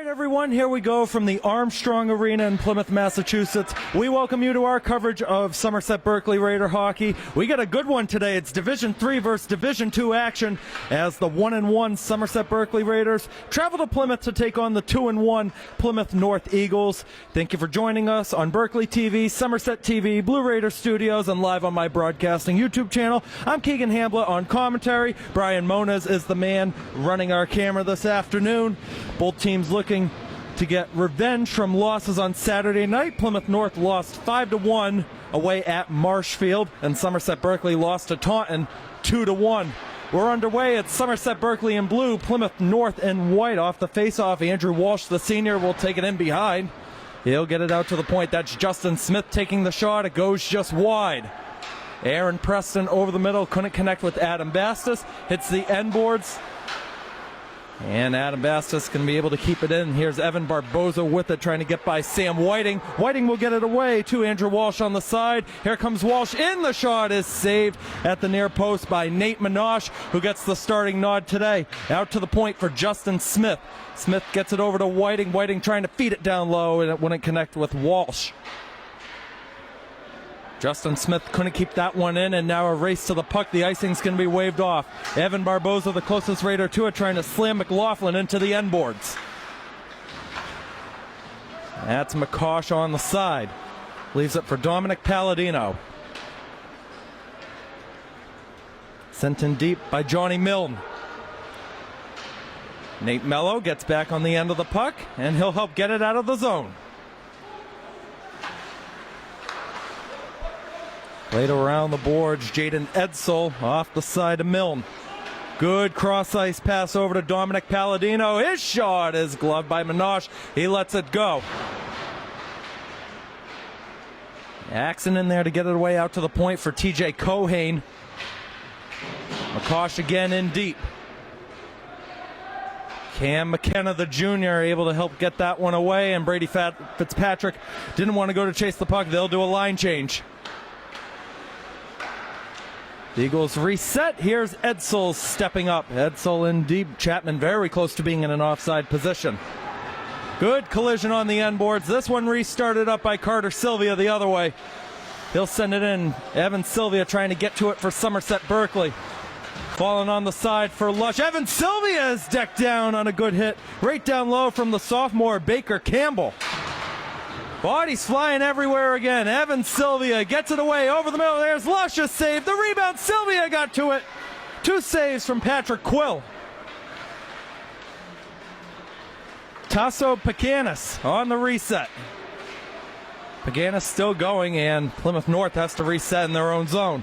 Everyone, here we go from the Armstrong Arena in Plymouth, Massachusetts. We welcome you to our coverage of Somerset Berkley Raider hockey. We got a good one today. It's Division III versus Division II action as the 1-1 Somerset Berkley Raiders travel to Plymouth to take on the 2-1 Plymouth North Eagles. Thank you for joining us on Berkley TV, Somerset TV, Blue Raider Studios, and live on my broadcasting YouTube channel. I'm Keegan Hamblet on commentary. Brian Moniz is the man running our camera this afternoon. Both teams looking to get revenge from losses on Saturday night. Plymouth North lost 5-1 away at Marshfield, and Somerset Berkley lost to Taunton 2-1. We're underway at Somerset Berkley in blue, Plymouth North in white. Off the faceoff, Andrew Walsh, the senior, will take it in behind. He'll get it out to the point. That's Justin Smith taking the shot. It goes just wide. Aaron Preston over the middle, couldn't connect with Adam Bastis. Hits the end boards. And Adam Bastis can be able to keep it in. Here's Evan Barboza with it, trying to get by Sam Whiting. Whiting will get it away to Andrew Walsh on the side. Here comes Walsh in. The shot is saved at the near post by Nate Minosh, who gets the starting nod today. Out to the point for Justin Smith. Smith gets it over to Whiting. Whiting trying to feed it down low, and it wouldn't connect with Walsh. Justin Smith couldn't keep that one in, and now a race to the puck. The icing's going to be waved off. Evan Barboza, the closest Raider to it, trying to slam McLaughlin into the end boards. That's McCosh on the side. Leaves it for Dominic Palladino. Sent in deep by Johnny Milne. Nate Mello gets back on the end of the puck, and he'll help get it out of the zone. Played around the boards, Jaden Edsel off the side of Milne. Good cross-ice pass over to Dominic Palladino. His shot is gloved by Minosh. He lets it go. Axon in there to get it away out to the point for TJ Cohane. McCosh again in deep. Cam McKenna, the junior, able to help get that one away, and Brady Fitzpatrick didn't want to go to chase the puck. They'll do a line change. The Eagles reset. Here's Edsel stepping up. Edsel in deep. Chapman very close to being in an offside position. Good collision on the end boards. This one restarted up by Carter Sylvia the other way. He'll send it in. Evan Sylvia trying to get to it for Somerset Berkley. Falling on the side for Lush. Evan Sylvia is decked down on a good hit. Right down low from the sophomore Baker Campbell. Bodies flying everywhere again. Evan Sylvia gets it away over the middle. There's Lush's save. The rebound. Sylvia got to it. Two saves from Patrick Quill. Tasso Paganis on the reset. Paganis still going, and Plymouth North has to reset in their own zone.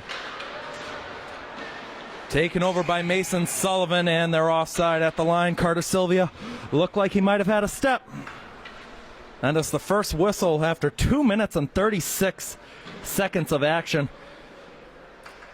Taken over by Mason Sullivan, and they're offside at the line. Carter Sylvia looked like he might have had a step. And it's the first whistle after 2 minutes and 36 seconds of action.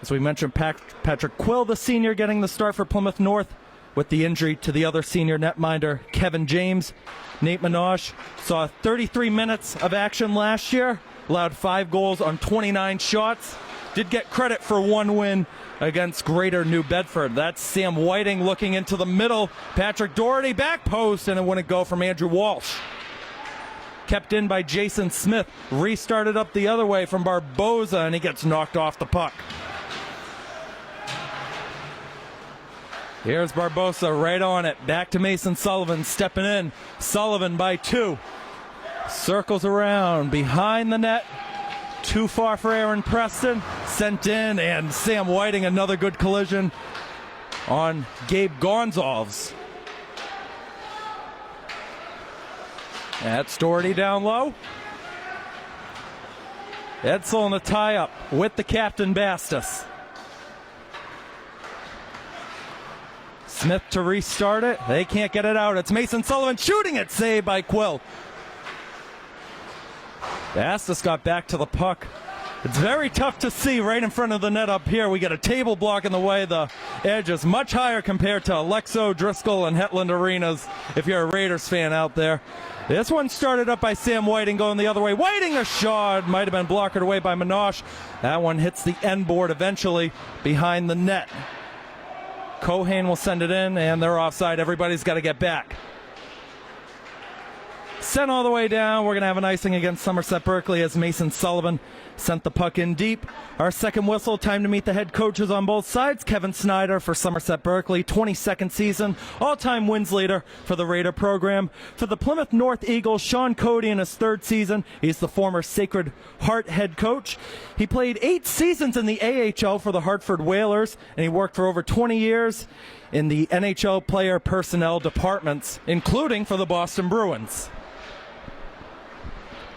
As we mentioned, Patrick Quill, the senior, getting the start for Plymouth North with the injury to the other senior netminder, Kevin James. Nate Minosh saw 33 minutes of action last year, allowed 5 goals on 29 shots. Did get credit for one win against Greater New Bedford. That's Sam Whiting looking into the middle. Patrick Doherty back post, and it wouldn't go from Andrew Walsh. Kept in by Jason Smith. Restarted up the other way from Barboza, and he gets knocked off the puck. Here's Barboza right on it. Back to Mason Sullivan stepping in. Sullivan by 2. Circles around behind the net. Too far for Aaron Preston. Sent in, and Sam Whiting, another good collision on Gabe Gonzalez. That's Doherty down low. Edsel in the tie-up with the captain, Bastis. Smith to restart it. They can't get it out. It's Mason Sullivan shooting it. Saved by Quill. Bastis got back to the puck. It's very tough to see right in front of the net up here. We get a table block in the way. The edge is much higher compared to Alexo, Driscoll, and Hetland Arenas, if you're a Raiders fan out there. This one started up by Sam Whiting going the other way. Whiting, a shot. Might have been blocked away by Minosh. That one hits the end board eventually behind the net. Cohane will send it in, and they're offside. Everybody's got to get back. Sent all the way down. We're going to have an icing against Somerset Berkley as Mason Sullivan sent the puck in deep. Our second whistle, time to meet the head coaches on both sides. Kevin Snyder for Somerset Berkley, 22nd season, all-time wins leader for the Raider program. For the Plymouth North Eagles, Sean Cody in his third season. He's the former Sacred Heart head coach. He played 8 seasons in the AHL for the Hartford Whalers, and he worked for over 20 years in the NHL player personnel departments, including for the Boston Bruins.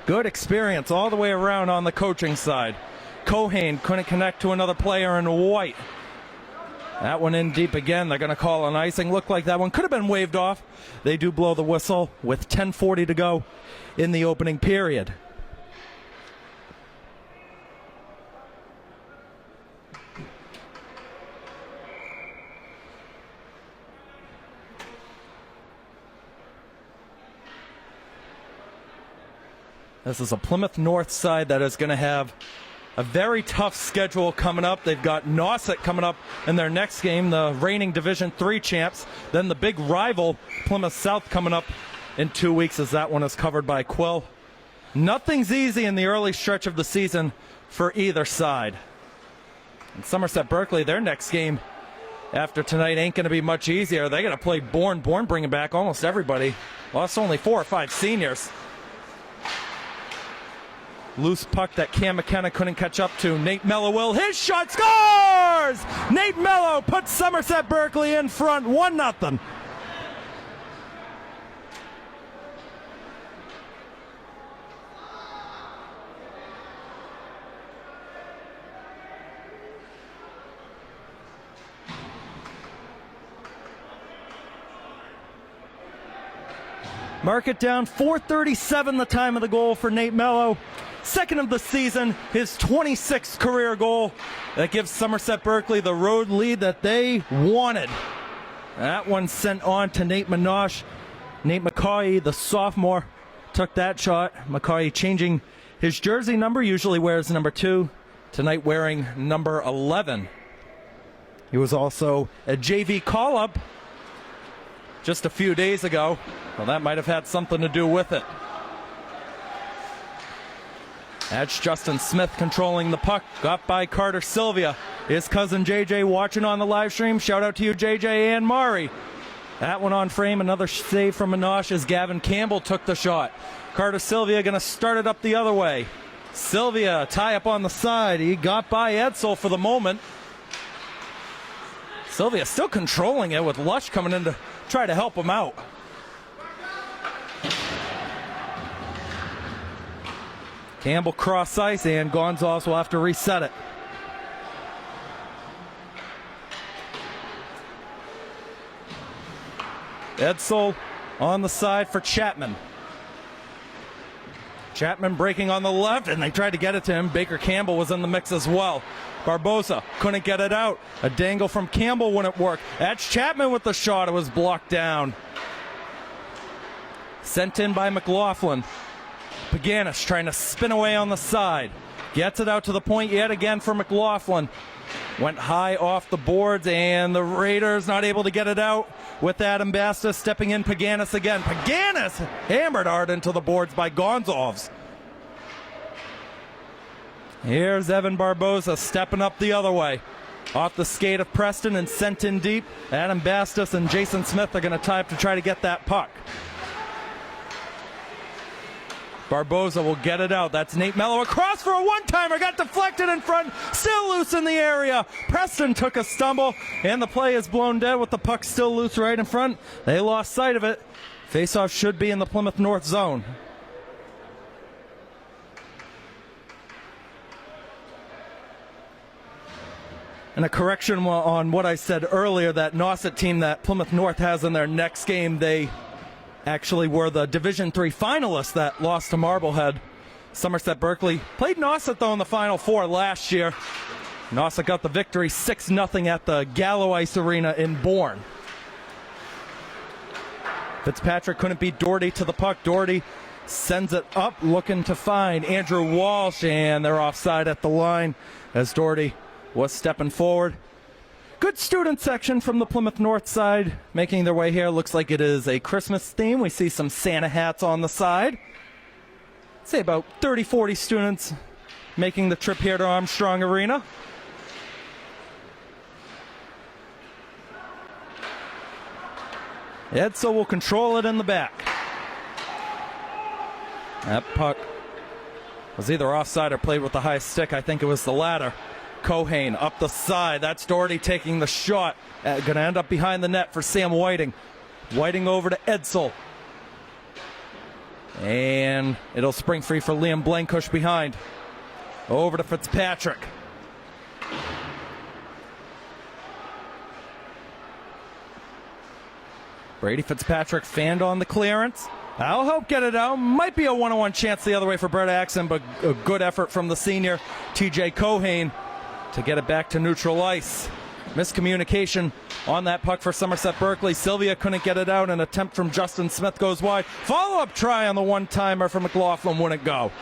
Good experience all the way around on the coaching side. Cohane couldn't connect to another player in white. That one in deep again. They're going to call an icing. Looked like that one could have been waved off. They do blow the whistle with 10:40 to go in the opening period. This is a Plymouth North side that is going to have a very tough schedule coming up. They've got Nauset coming up in their next game, the reigning Division III champs. Then the big rival, Plymouth South, coming up in 2 weeks as that one is covered by Quill. Nothing's easy in the early stretch of the season for either side. And Somerset Berkley, their next game after tonight ain't going to be much easier. They got to play Bourne. Bourne bringing back almost everybody. Lost only 4 or 5 seniors. Loose puck that Cam McKenna couldn't catch up to. Nate Mello will. His shot scores! Nate Mello puts Somerset Berkley in front, 1-0. Mark it down, 4:37 the time of the goal for Nate Mello. Second of the season, his 26th career goal. That gives Somerset Berkley the road lead that they wanted. That one sent on to Nate Minosh. Nate McCauley, the sophomore, took that shot. McCauley changing his jersey number, usually wears number 2. Tonight wearing number 11. He was also a JV call-up just a few days ago. Well, that might have had something to do with it. That's Justin Smith controlling the puck. Got by Carter Sylvia. His cousin JJ watching on the live stream. Shout out to you, JJ and Mari. That one on frame. Another save from Minosh as Gavin Campbell took the shot. Carter Sylvia going to start it up the other way. Sylvia tie up on the side. He got by Edsel for the moment. Sylvia still controlling it with Lush coming in to try to help him out. Campbell cross ice, and Gonzalez will have to reset it. Edsel on the side for Chapman. Chapman breaking on the left, and they tried to get it to him. Baker Campbell was in the mix as well. Barbosa couldn't get it out. A dangle from Campbell wouldn't work. That's Chapman with the shot. It was blocked down. Sent in by McLaughlin. Paganis trying to spin away on the side. Gets it out to the point yet again for McLaughlin. Went high off the boards, and the Raiders not able to get it out with Adam Basta stepping in. Paganis again. Paganis hammered hard into the boards by Gonzalez. Here's Evan Barbosa stepping up the other way. Off the skate of Preston and sent in deep. Adam Bastos and Jason Smith are going to tie up to try to get that puck. Barbosa will get it out. That's Nate Mello across for a one-timer. Got deflected in front. Still loose in the area. Preston took a stumble, and the play is blown dead with the puck still loose right in front. They lost sight of it. Faceoff should be in the Plymouth North zone. And a correction on what I said earlier, that Nauset team that Plymouth North has in their next game, they actually were the Division III finalists that lost to Marblehead. Somerset Berkley played Nauset, though, in the Final Four last year. Nauset got the victory 6-0 at the Gallo Ice Arena in Bourne. Fitzpatrick couldn't beat Doherty to the puck. Doherty sends it up, looking to find Andrew Walsh, and they're offside at the line as Doherty was stepping forward. Good student section from the Plymouth North side making their way here. Looks like it is a Christmas theme. We see some Santa hats on the side. Say about 30-40 students making the trip here to Armstrong Arena. Edsel will control it in the back. That puck was either offside or played with the high stick. I think it was the latter. Cohane up the side. That's Doherty taking the shot. Going to end up behind the net for Sam Whiting. Whiting over to Edsel. And it'll spring free for Liam Blankush behind. Over to Fitzpatrick. Brady Fitzpatrick fanned on the clearance. That'll help get it out. Might be a one-on-one chance the other way for Brett Axon, but a good effort from the senior, TJ Cohane, to get it back to neutral ice. Miscommunication on that puck for Somerset Berkley. Sylvia couldn't get it out. An attempt from Justin Smith goes wide. Follow-up try on the one-timer from McLaughlin wouldn't go.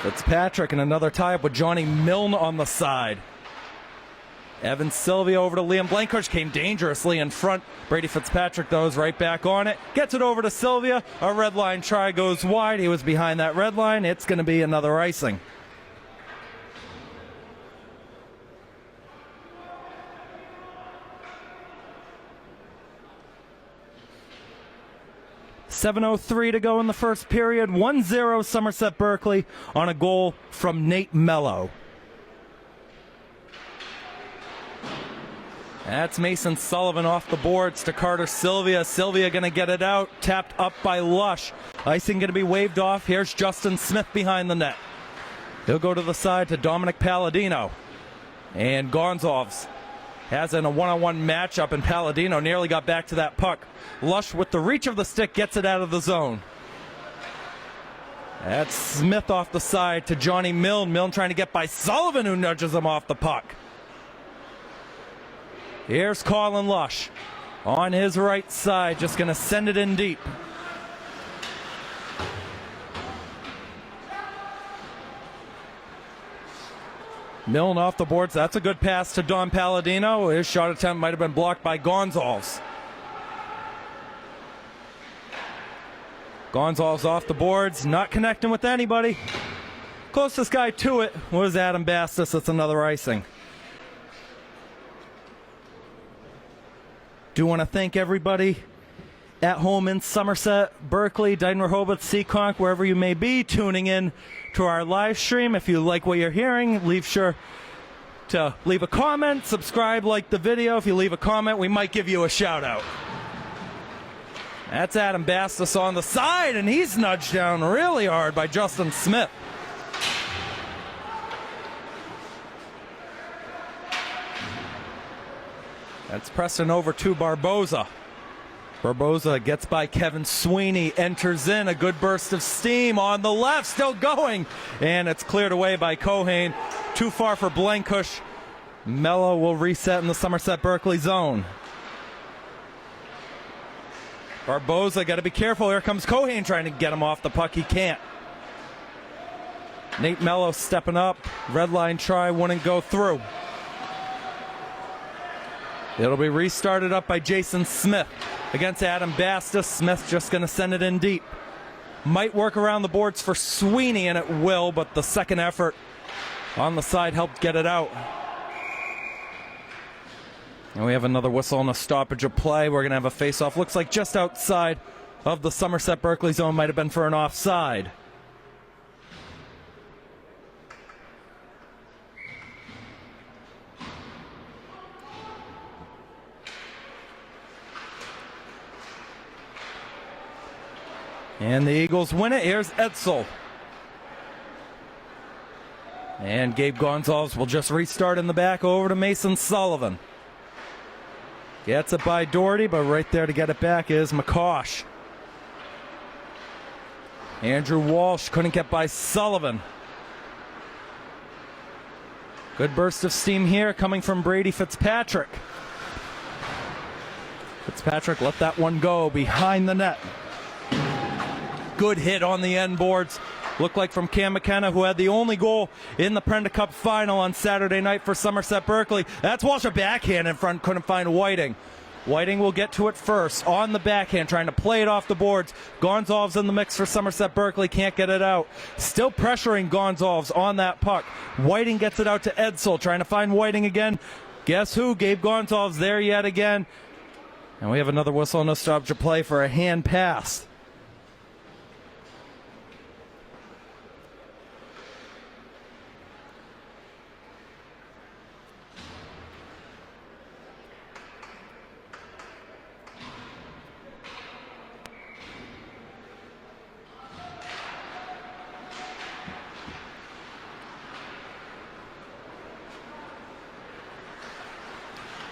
Fitzpatrick and another tie-up with Johnny Milne on the side. Evan Sylvia over to Liam Blankush. Came dangerously in front. Brady Fitzpatrick, though, is right back on it. Gets it over to Sylvia. A red line try goes wide. He was behind that red line. It's going to be another icing. .7:03 to go in the first period. 1-0 Somerset Berkley on a goal from Nate Mello. That's Mason Sullivan off the boards to Carter Sylvia. Sylvia going to get it out. Tapped up by Lush. Icing going to be waved off. Here's Justin Smith behind the net. He'll go to the side to Dominic Palladino. And Gonzalez has in a one-on-one matchup, and Palladino nearly got back to that puck. Lush, with the reach of the stick, gets it out of the zone. That's Smith off the side to Johnny Milne. Milne trying to get by Sullivan, who nudges him off the puck. Here's Colin Lush on his right side, just going to send it in deep. Milne off the boards. That's a good pass to Don Palladino. His shot attempt might have been blocked by Gonzalez. Gonzalez off the boards, not connecting with anybody. Closest guy to it was Adam Bastis. That's another icing. Do want to thank everybody at home in Somerset, Berkley, Dighton, Rehoboth, Seekonk, wherever you may be, tuning in to our live stream. If you like what you're hearing, leave sure to leave a comment, subscribe, like the video. If you leave a comment, we might give you a shout out. That's Adam Bastis on the side, and he's nudged down really hard by Justin Smith. That's pressing over to Barboza. Barboza gets by Kevin Sweeney, enters in, a good burst of steam on the left, still going, and it's cleared away by Cohane. Too far for Blankush. Mello will reset in the Somerset Berkley zone. Barboza, got to be careful. Here comes Cohane trying to get him off the puck. He can't. Nate Mello stepping up. Red line try wouldn't go through. It'll be restarted up by Jason Smith against Adam Bastis. Smith just going to send it in deep. Might work around the boards for Sweeney, and it will, but the second effort on the side helped get it out. And we have another whistle and a stoppage of play. We're going to have a face-off. Looks like just outside of the Somerset Berkley zone. Might have been for an offside. And the Eagles win it. Here's Edsel. And Gabe Gonzalez will just restart in the back over to Mason Sullivan. Gets it by Doherty, but right there to get it back is McCosh. Andrew Walsh couldn't get by Sullivan. Good burst of steam here coming from Brady Fitzpatrick. Fitzpatrick let that one go behind the net. Good hit on the end boards looked like from Cam McKenna, who had the only goal in the Prenda Cup final on Saturday night for Somerset Berkley. That's Walsh, a backhand in front, couldn't find Whiting. Whiting will get to it first on the backhand, trying to play it off the boards. Gonzalez in the mix for Somerset Berkley, can't get it out. Still pressuring Gonzalez on that puck. Whiting gets it out to Edsel, trying to find Whiting again. Guess who? Gabe Gonzalez there yet again. And we have another whistle, no stoppage of play for a hand pass.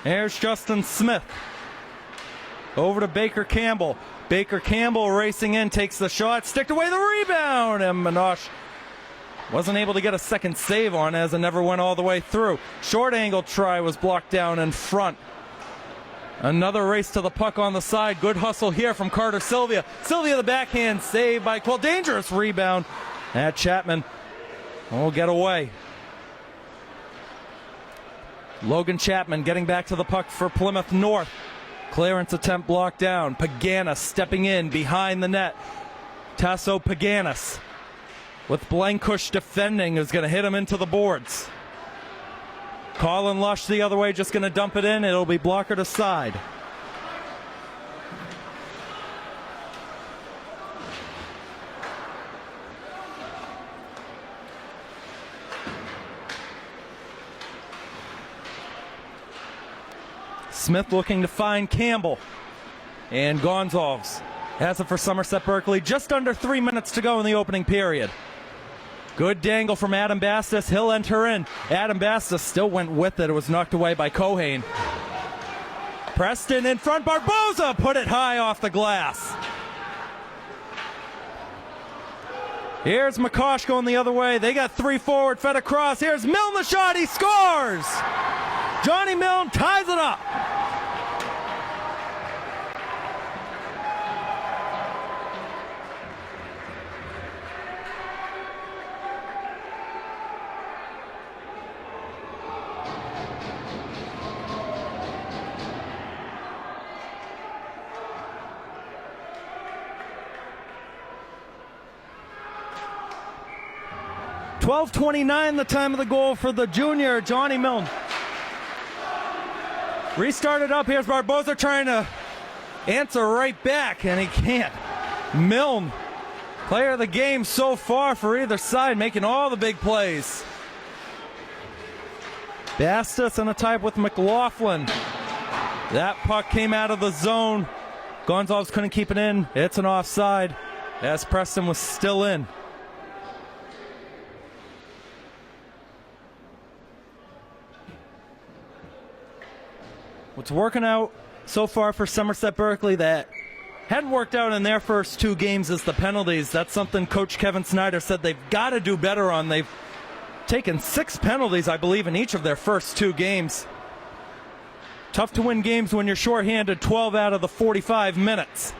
There's Justin Smith. Over to Baker Campbell. Baker Campbell racing in, takes the shot, sticked away the rebound, and Minosh wasn't able to get a second save on as it never went all the way through. Short angle try was blocked down in front. Another race to the puck on the side. Good hustle here from Carter Sylvia. Sylvia the backhand save by Quill. Dangerous rebound. At Chapman will get away. Logan Chapman getting back to the puck for Plymouth North. Clearance attempt blocked down. Paganis stepping in behind the net. Tasso Paganis with Blankush defending is going to hit him into the boards. Colin Lush the other way, just going to dump it in. It'll be blocker to side. Smith looking to find Campbell. And Gonzalez has it for Somerset Berkley. Just under 3 minutes to go in the opening period. Good dangle from Adam Bastis. He'll enter in. Adam Bastis still went with it. It was knocked away by Cohane. Preston in front. Barboza put it high off the glass. Here's McCosh going the other way. They got three forward, fed across. Here's Milne the shot. He scores. Johnny Milne ties it up. .12:29 the time of the goal for the junior, Johnny Milne. Restarted up. Here's Barboza trying to answer right back, and he can't. Milne, player of the game so far for either side, making all the big plays. Bastis in a tie with McLaughlin. That puck came out of the zone. Gonzalez couldn't keep it in. It's an offside as Preston was still in. What's working out so far for Somerset Berkley that hadn't worked out in their first two games is the penalties. That's something Coach Kevin Snyder said they've got to do better on. They've taken 6 penalties, I believe, in each of their first 2 games. Tough to win games when you're shorthanded 12 out of the 45 minutes.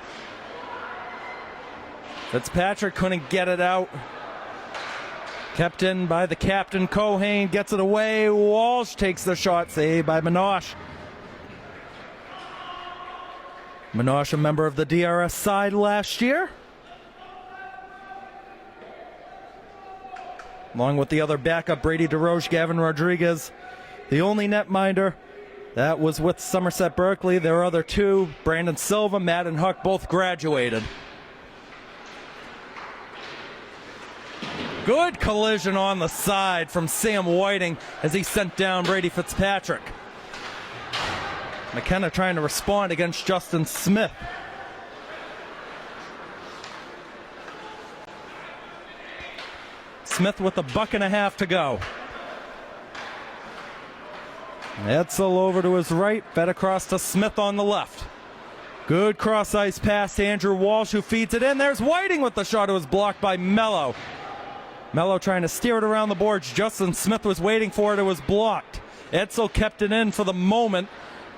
Fitzpatrick couldn't get it out. Kept in by the captain, Cohane, gets it away. Walsh takes the shot, saved by Minosh. Minosh, a member of the DRS side last year. Along with the other backup, Brady DeRoche, Gavin Rodriguez. The only netminder that was with Somerset Berkley. Their other 2, Brandon Silva, Matt and Huck, both graduated. Good collision on the side from Sam Whiting as he sent down Brady Fitzpatrick. McKenna trying to respond against Justin Smith. Smith with $1.50 to go. Edsel over to his right, fed across to Smith on the left. Good cross-ice pass to Andrew Walsh, who feeds it in. There's Whiting with the shot. It was blocked by Mello. Mello trying to steer it around the boards. Justin Smith was waiting for it. It was blocked. Edsel kept it in for the moment.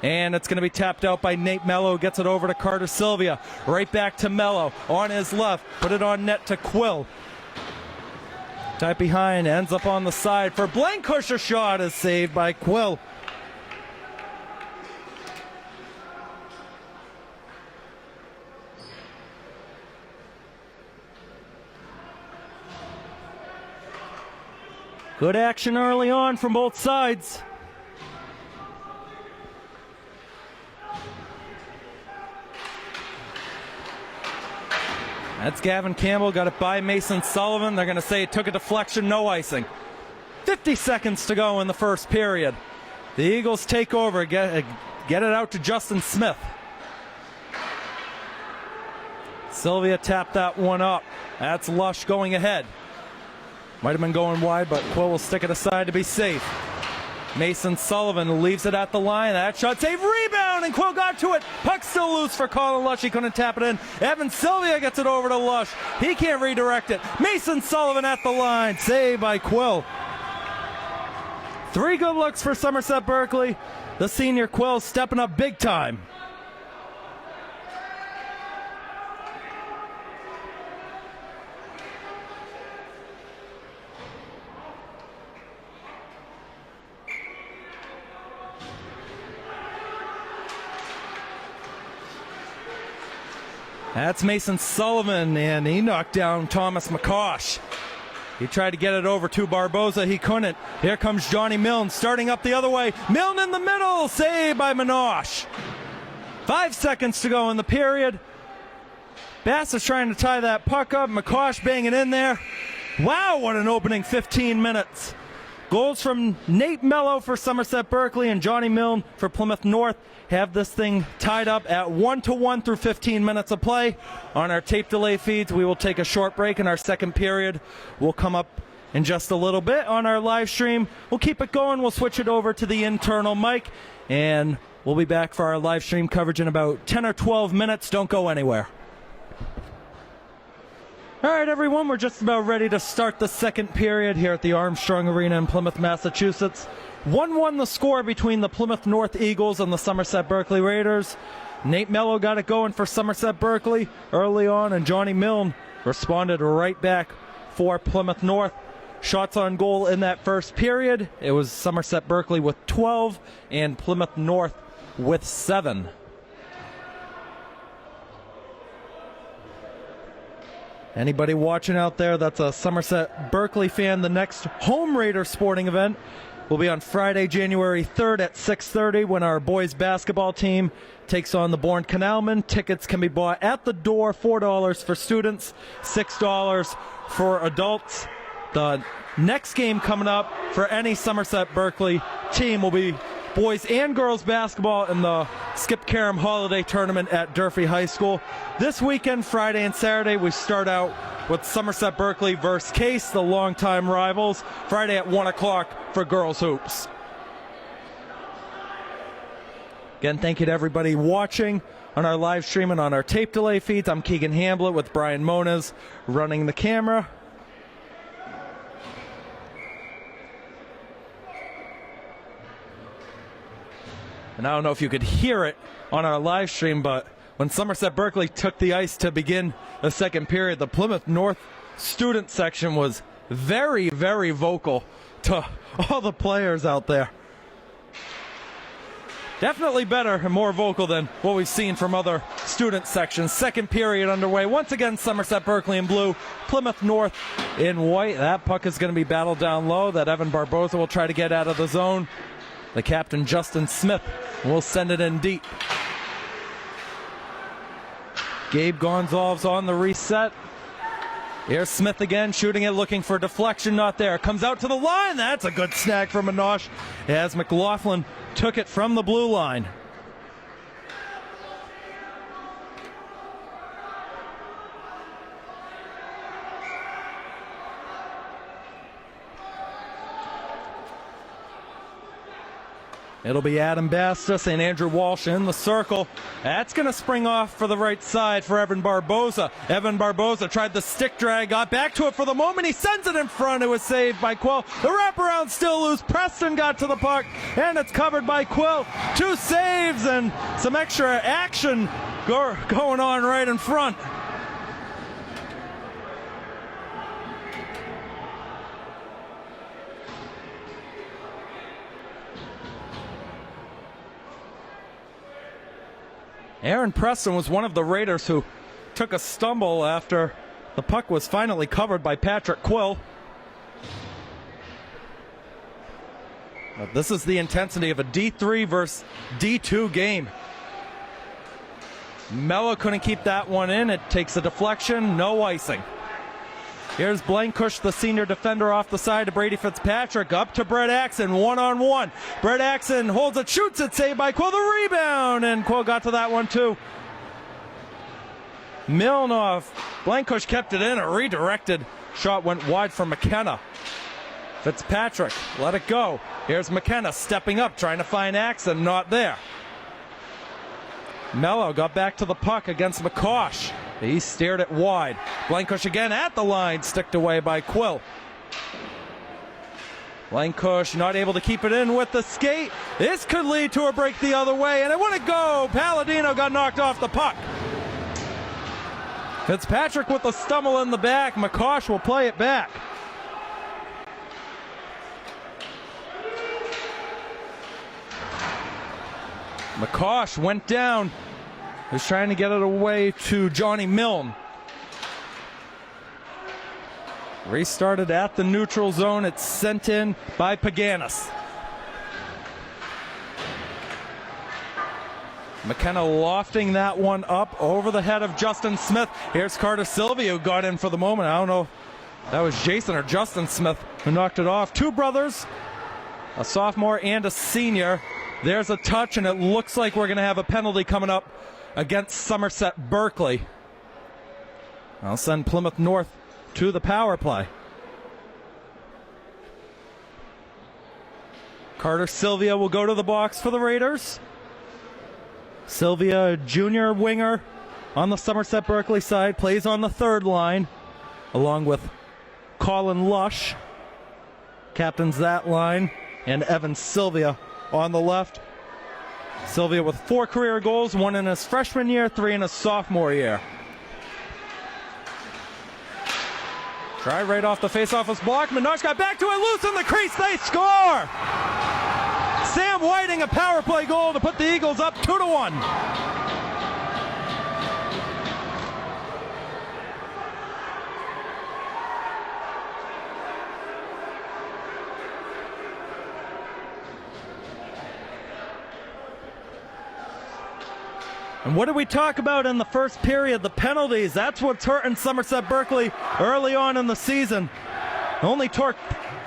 And it's going to be tapped out by Nate Mello. Gets it over to Carter Sylvia. Right back to Mello on his left. Put it on net to Quill. Tight behind, ends up on the side for Blankush. A shot is saved by Quill. Good action early on from both sides. That's Gavin Campbell, got it by Mason Sullivan. They're going to say it took a deflection, no icing. 50 seconds to go in the first period. The Eagles take over, get it out to Justin Smith. Sylvia tapped that one up. That's Lush going ahead. Might have been going wide, but Quill will stick it aside to be safe. Mason Sullivan leaves it at the line. That shot save, rebound, and Quill got to it. Puck still loose for Colin Lush. He couldn't tap it in. Evan Sylvia gets it over to Lush. He can't redirect it. Mason Sullivan at the line. Save by Quill. 3 good looks for Somerset Berkley. The senior Quill stepping up big time. That's Mason Sullivan, and he knocked down Thomas McCosh. He tried to get it over to Barboza. He couldn't. Here comes Johnny Milne starting up the other way. Milne in the middle. Saved by Minosh. 5 seconds to go in the period. Bass is trying to tie that puck up. McCosh banging in there. Wow, what an opening 15 minutes. Goals from Nate Mello for Somerset Berkley and Johnny Milne for Plymouth North have this thing tied up at 1-1 through 15 minutes of play. On our tape delay feeds, we will take a short break in our second period. We'll come up in just a little bit on our live stream. We'll keep it going. We'll switch it over to the internal mic, and we'll be back for our live stream coverage in about 10 or 12 minutes. Don't go anywhere. All right, everyone, we're just about ready to start the second period here at the Armstrong Arena in Plymouth, Massachusetts. 1-1 the score between the Plymouth North Eagles and the Somerset Berkley Raiders. Nate Mello got it going for Somerset Berkley early on, and Johnny Milne responded right back for Plymouth North. Shots on goal in that first period, it was Somerset Berkley with 12 and Plymouth North with 7. Anybody watching out there that's a Somerset Berkley fan, the next home Raider sporting event will be on Friday, January 3rd at 6:30 when our boys basketball team takes on the Bourne Canalmen. Tickets can be bought at the door, $4 for students, $6 for adults. The next game coming up for any Somerset Berkley team will be boys and girls basketball in the Skip Karam Holiday Tournament at Durfee High School. This weekend, Friday and Saturday, we start out with Somerset Berkley versus Case, the longtime rivals. Friday at 1 o'clock for girls hoops. Again, thank you to everybody watching on our live stream and on our tape delay feeds. I'm Keegan Hamblett with Brian Moniz running the camera. And I don't know if you could hear it on our live stream, but when Somerset Berkley took the ice to begin the second period, the Plymouth North student section was very, very vocal to all the players out there. Definitely better and more vocal than what we've seen from other student sections. Second period underway. Once again, Somerset Berkley in blue, Plymouth North in white. That puck is going to be battled down low. That Evan Barboza will try to get out of the zone. The captain, Justin Smith, will send it in deep. Gabe Gonzalez on the reset. Here's Smith again, shooting it, looking for deflection, not there. Comes out to the line. That's a good snag from Minosh as McLaughlin took it from the blue line. It'll be Adam Bastos and Andrew Walsh in the circle. That's going to spring off for the right side for Evan Barboza. Evan Barboza tried the stick drag, got back to it for the moment. He sends it in front. It was saved by Quill. The wraparound still loose. Preston got to the puck, and it's covered by Quill. 2 saves and some extra action going on right in front. Aaron Preston was one of the Raiders who took a stumble after the puck was finally covered by Patrick Quill. But this is the intensity of a D3 versus D2 game. Mello couldn't keep that one in. It takes a deflection, no icing. Here's Blankush, the senior defender, off the side to Brady Fitzpatrick. Up to Brett Axon, one-on-one. Brett Axon holds it, shoots it, saved by Quill. The rebound, and Quill got to that one too. Milnoff, Blankush kept it in. A redirected shot went wide for McKenna. Fitzpatrick let it go. Here's McKenna stepping up, trying to find Axon, not there. Mello got back to the puck against McCosh. He steered it wide. Blankush again at the line, sticked away by Quill. Blankush not able to keep it in with the skate. This could lead to a break the other way, and it wouldn't go. Palladino got knocked off the puck. Fitzpatrick with a stumble in the back. McCosh will play it back. McCosh went down. He was trying to get it away to Johnny Milne. Restarted at the neutral zone. It's sent in by Paganis. McKenna lofting that one up over the head of Justin Smith. Here's Carter Sylvia, who got in for the moment. I don't know if that was Jason or Justin Smith who knocked it off. Two brothers, a sophomore and a senior. There's a touch, and it looks like we're going to have a penalty coming up against Somerset Berkley. I'll send Plymouth North to the power play. Carter Sylvia will go to the box for the Raiders. Sylvia, a junior winger on the Somerset Berkley side, plays on the third line, along with Colin Lush, captains that line, and Evan Sylvia on the left. Sylvia with 4 career goals, 1 in his freshman year, 3 in his sophomore year. Try right off the faceoff was blocked. Minosh got back to it, loose in the crease, they score! Sam Whiting, a power play goal to put the Eagles up 2-1. And what did we talk about in the first period? The penalties. That's what's hurting Somerset Berkley early on in the season. Only took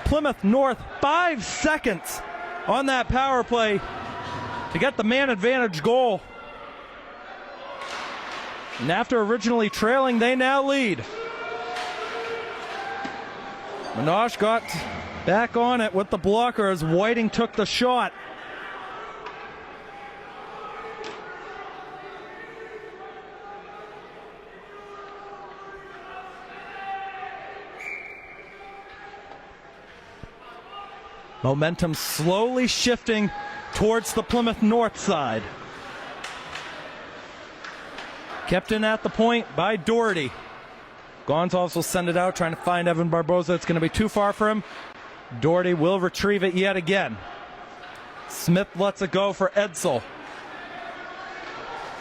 Plymouth North 5 seconds on that power play to get the man advantage goal. And after originally trailing, they now lead. Minosh got back on it with the blocker as Whiting took the shot. Momentum slowly shifting towards the Plymouth North side. Kept in at the point by Doherty. Gonzalez will send it out, trying to find Evan Barboza. It's going to be too far for him. Doherty will retrieve it yet again. Smith lets it go for Edsel.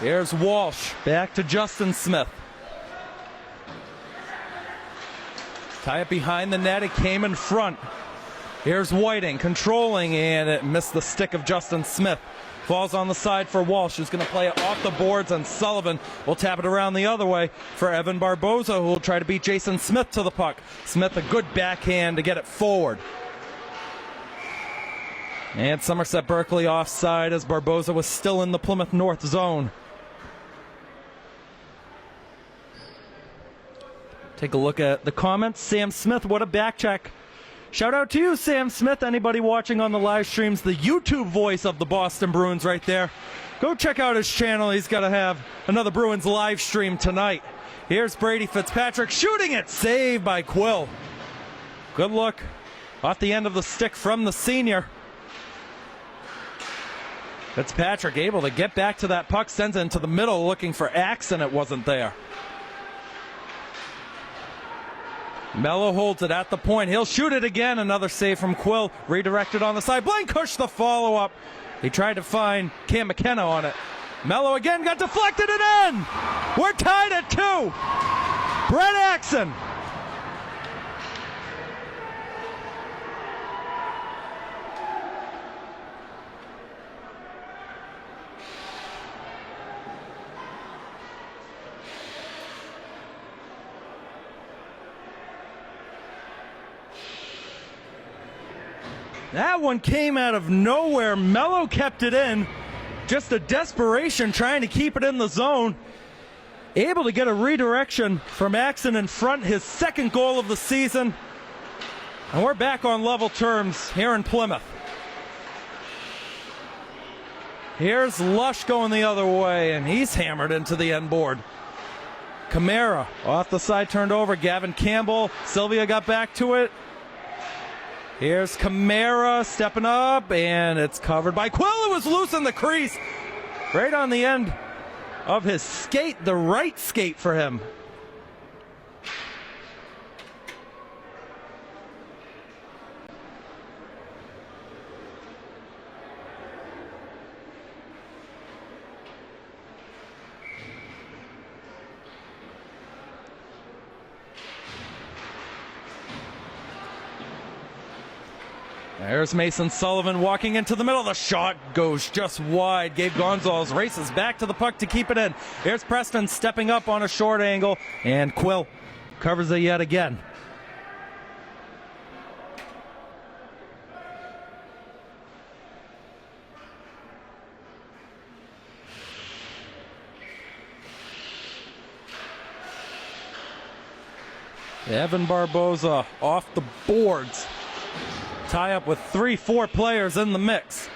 Here's Walsh, back to Justin Smith. Tie it behind the net, it came in front. Here's Whiting controlling, and it missed the stick of Justin Smith. Falls on the side for Walsh, who's going to play it off the boards, and Sullivan will tap it around the other way for Evan Barboza, who will try to beat Jason Smith to the puck. Smith a good backhand to get it forward. And Somerset Berkley offside as Barboza was still in the Plymouth North zone. Take a look at the comments. Sam Smith, what a back check. Shout out to you, Sam Smith. Anybody watching on the live streams, the YouTube voice of the Boston Bruins right there. Go check out his channel. He's got to have another Bruins live stream tonight. Here's Brady Fitzpatrick shooting it. Saved by Quill. Good look off the end of the stick from the senior. Fitzpatrick able to get back to that puck. Sends it into the middle looking for Axon. It wasn't there. Mello holds it at the point. He'll shoot it again. Another save from Quill. Redirected on the side. Blankush the follow-up. He tried to find Cam McKenna on it. Mello again got deflected and in. We're tied at 2. Brett Axon. That one came out of nowhere. Mello kept it in. Just a desperation trying to keep it in the zone. Able to get a redirection from Axon in front, his second goal of the season. And we're back on level terms here in Plymouth. Here's Lush going the other way, and he's hammered into the end board. Camara off the side, turned over. Gavin Campbell. Sylvia got back to it. Here's Camara stepping up, and it's covered by Quill, who was loose in the crease. Right on the end of his skate, the right skate for him. There's Mason Sullivan walking into the middle. The shot goes just wide. Gabe Gonzalez races back to the puck to keep it in. Here's Preston stepping up on a short angle, and Quill covers it yet again. Evan Barboza off the boards. Tie up with 3-4 players in the mix.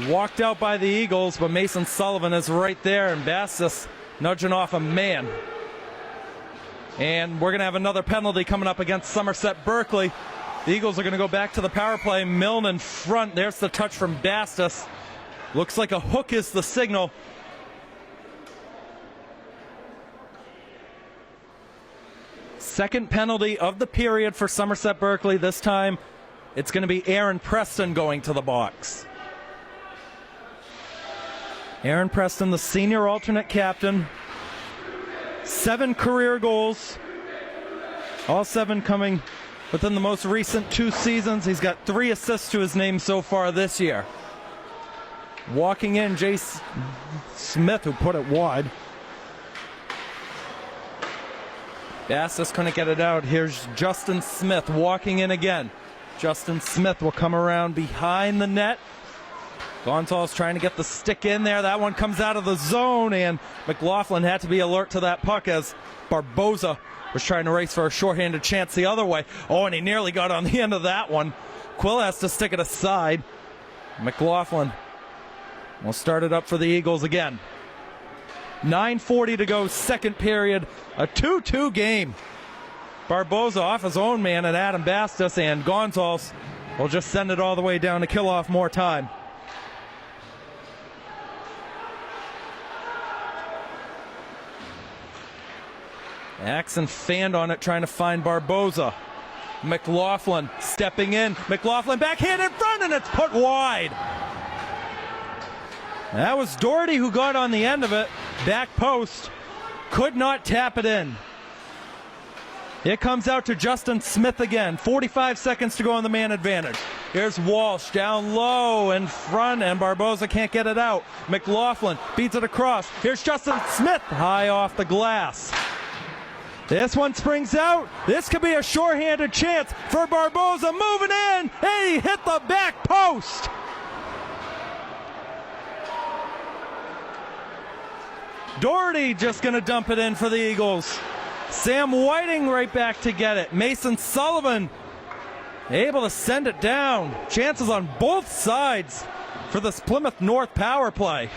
Walked out by the Eagles, but Mason Sullivan is right there, and Bastis nudging off a man. And we're going to have another penalty coming up against Somerset Berkley. The Eagles are going to go back to the power play. Milne in front. There's the touch from Bastis. Looks like a hook is the signal. Second penalty of the period for Somerset Berkley. This time it's going to be Aaron Preston going to the box. Aaron Preston, the senior alternate captain. 7 career goals. All 7 coming within the most recent 2 seasons. He's got 3 assists to his name so far this year. Walking in, Jace Smith, who put it wide. Bastis couldn't get it out. Here's Justin Smith walking in again. Justin Smith will come around behind the net. Gonzalez trying to get the stick in there. That one comes out of the zone, and McLaughlin had to be alert to that puck as Barboza was trying to race for a shorthanded chance the other way. Oh, and he nearly got on the end of that one. Quill has to stick it aside. McLaughlin will start it up for the Eagles again. 9:40 to go, second period, a 2-2 game. Barboza off his own man and Adam Bastis, and Gonzalez will just send it all the way down to kill off more time. Axon fanned on it, trying to find Barboza. McLaughlin stepping in. McLaughlin backhand in front, and it's put wide. That was Doherty who got on the end of it. Back post. Could not tap it in. It comes out to Justin Smith again. 45 seconds to go on the man advantage. Here's Walsh down low in front, and Barboza can't get it out. McLaughlin beats it across. Here's Justin Smith high off the glass. This one springs out. This could be a shorthanded chance for Barboza. Moving in. Hey, he hit the back post. Doherty just going to dump it in for the Eagles. Sam Whiting right back to get it. Mason Sullivan able to send it down. Chances on both sides for this Plymouth North power play.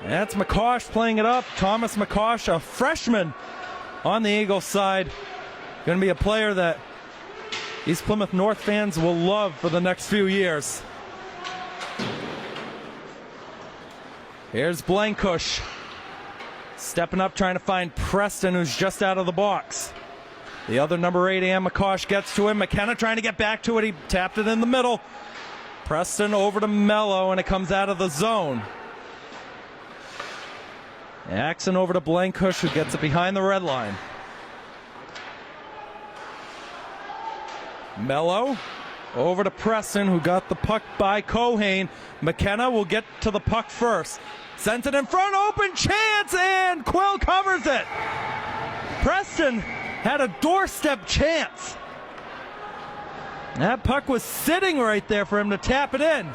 That's McCosh playing it up. Thomas McCosh, a freshman on the Eagles side. Going to be a player that these Plymouth North fans will love for the next few years. Here's Blankush stepping up, trying to find Preston, who's just out of the box. The other number 8, Am McCosh, gets to him. McKenna trying to get back to it. He tapped it in the middle. Preston over to Mello, and it comes out of the zone. Axon over to Blankush, who gets it behind the red line. Mello over to Preston, who got the puck by Cohane. McKenna will get to the puck first. Sends it in front, open chance, and Quill covers it. Preston had a doorstep chance. That puck was sitting right there for him to tap it in.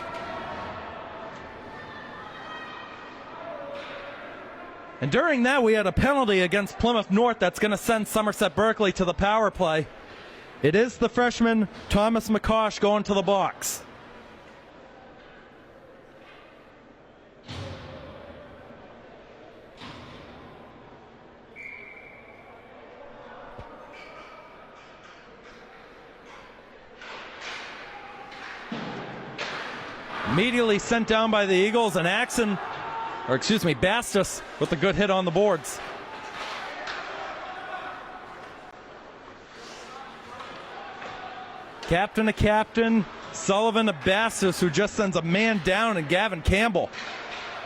And during that, we had a penalty against Plymouth North that's going to send Somerset Berkley to the power play. It is the freshman Thomas McCosh going to the box. Immediately sent down by the Eagles, and Bastos with a good hit on the boards. Captain to captain, Sullivan to Bastos, who just sends a man down, and Gavin Campbell.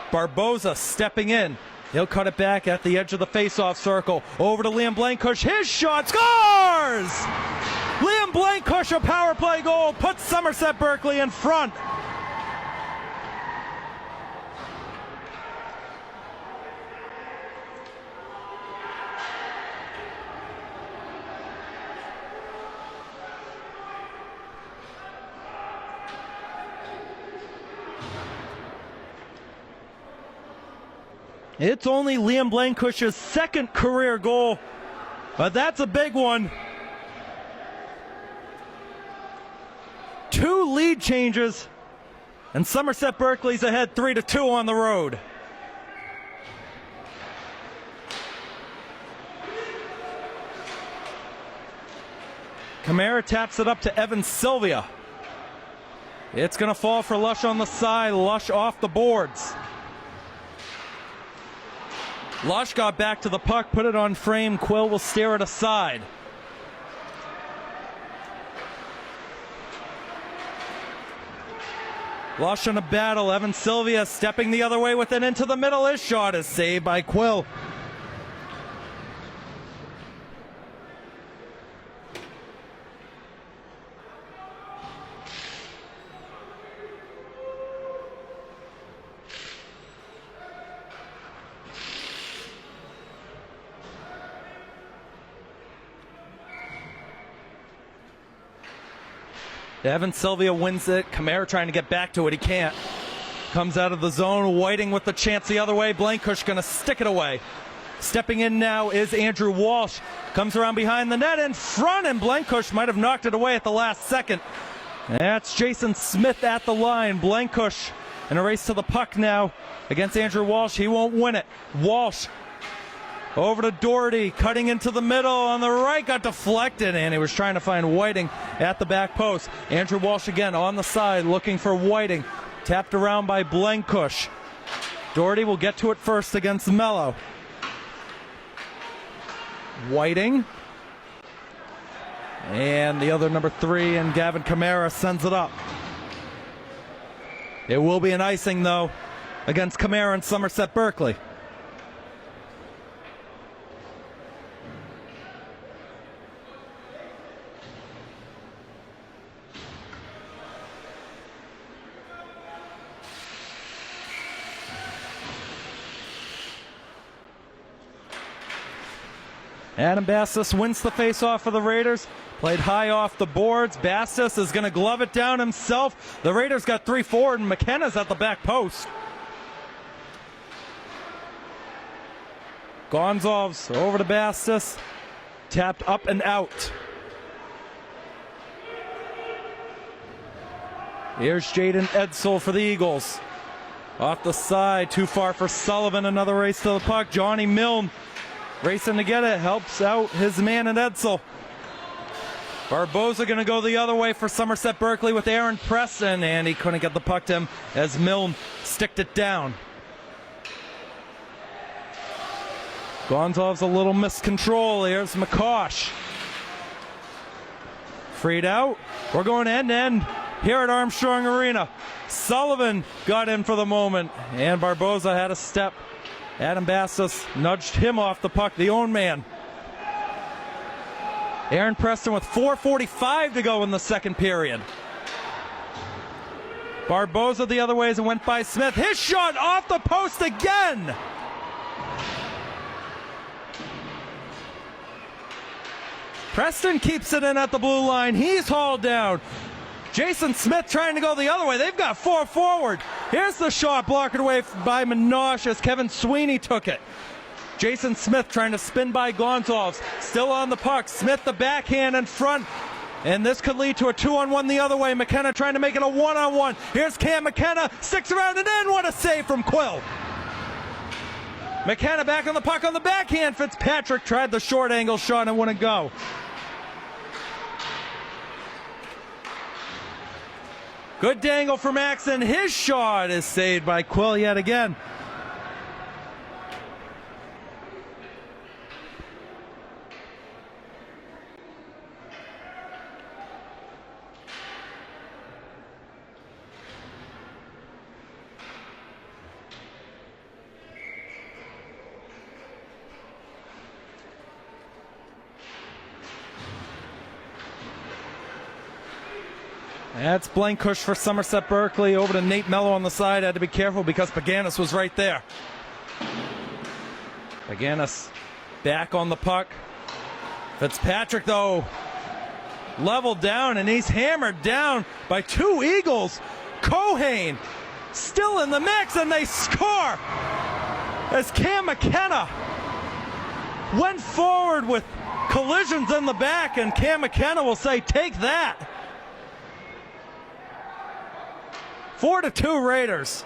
Barboza stepping in. He'll cut it back at the edge of the face-off circle. Over to Liam Blankush. His shot scores! Liam Blankush, a power play goal, puts Somerset Berkley in front. It's only Liam Blankush's second career goal, but that's a big one. 2 lead changes, and Somerset Berkley's ahead 3-2 on the road. Kamara taps it up to Evan Sylvia. It's going to fall for Lush on the side. Lush off the boards. Lush got back to the puck, put it on frame. Quill will steer it aside. Lush in a battle. Evan Sylvia stepping the other way with it into the middle. His shot is saved by Quill. Evan Sylvia wins it. Kamara trying to get back to it. He can't. Comes out of the zone. Whiting with the chance the other way. Blankush going to stick it away. Stepping in now is Andrew Walsh. Comes around behind the net in front, and Blankush might have knocked it away at the last second. That's Jason Smith at the line. Blankush in a race to the puck now against Andrew Walsh. He won't win it. Walsh over to Doherty, cutting into the middle on the right, got deflected, and he was trying to find Whiting at the back post. Andrew Walsh again on the side, looking for Whiting. Tapped around by Blankush. Doherty will get to it first against Mello. Whiting. And the other number 3, and Gavin Kamara sends it up. It will be an icing, though, against Kamara and Somerset Berkley. Adam Bastos wins the face-off for the Raiders. Played high off the boards. Bastos is going to glove it down himself. The Raiders got 3 forward, and McKenna's at the back post. Gonzalez over to Bastos. Tapped up and out. Here's Jaden Edsel for the Eagles. Off the side, too far for Sullivan. Another race to the puck. Johnny Milne racing to get it, helps out his man in Edsel. Barboza going to go the other way for Somerset Berkley with Aaron Preston, and he couldn't get the puck to him as Milne sticked it down. Gonzalez a little miscontrol. Here's McCosh. Freed out. We're going end to end here at Armstrong Arena. Sullivan got in for the moment, and Barboza had a step. Adam Bastos nudged him off the puck, the own man. Aaron Preston with 4:45 to go in the second period. Barboza the other way as it went by Smith. His shot off the post again. Preston keeps it in at the blue line. He's hauled down. Jason Smith trying to go the other way. They've got 4 forward. Here's the shot blocked away by Minosh as Kevin Sweeney took it. Jason Smith trying to spin by Gonzalez. Still on the puck. Smith the backhand in front. And this could lead to a 2-on-1 the other way. McKenna trying to make it a 1-on-1. Here's Cam McKenna. Sticks around and in. What a save from Quill. McKenna back on the puck on the backhand. Fitzpatrick tried the short angle shot and wouldn't go. Good dangle for Maxson. His shot is saved by Quill yet again. That's Blankush for Somerset Berkley. Over to Nate Mello on the side. Had to be careful because Paganis was right there. Paganis back on the puck. Fitzpatrick, though, leveled down, and he's hammered down by 2 Eagles. Cohane still in the mix, and they score as Cam McKenna went forward with collisions in the back, and Cam McKenna will say, take that. 4-2 Raiders.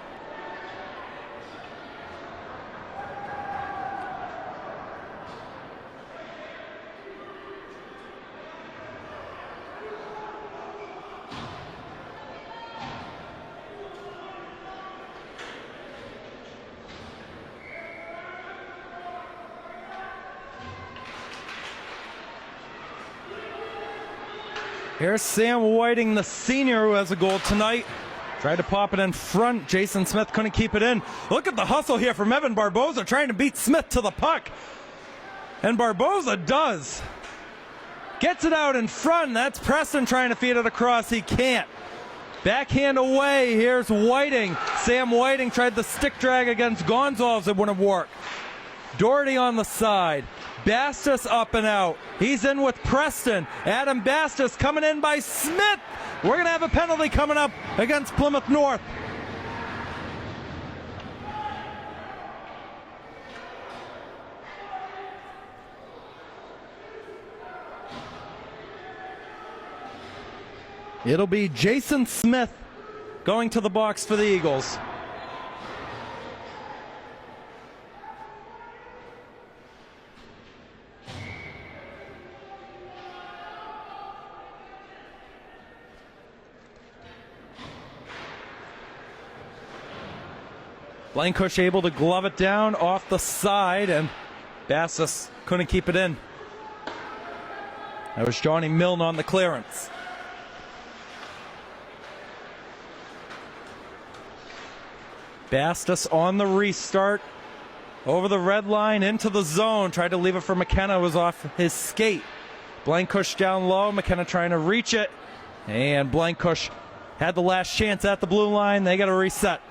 Here's Sam Whiting, the senior, who has a goal tonight. Tried to pop it in front. Jason Smith couldn't keep it in. Look at the hustle here from Evan Barboza trying to beat Smith to the puck. And Barboza does. Gets it out in front. That's Preston trying to feed it across. He can't. Backhand away. Here's Whiting. Sam Whiting tried the stick drag against Gonzalez. It wouldn't work. Doherty on the side. Bastos up and out. He's in with Preston. Adam Bastos coming in by Smith. We're going to have a penalty coming up against Plymouth North. It'll be Jason Smith going to the box for the Eagles. Blankush able to glove it down off the side, and Bastos couldn't keep it in. That was Johnny Milne on the clearance. Bastos on the restart. Over the red line, into the zone. Tried to leave it for McKenna, was off his skate. Blankush down low, McKenna trying to reach it. And Blankush had the last chance at the blue line. They got to reset.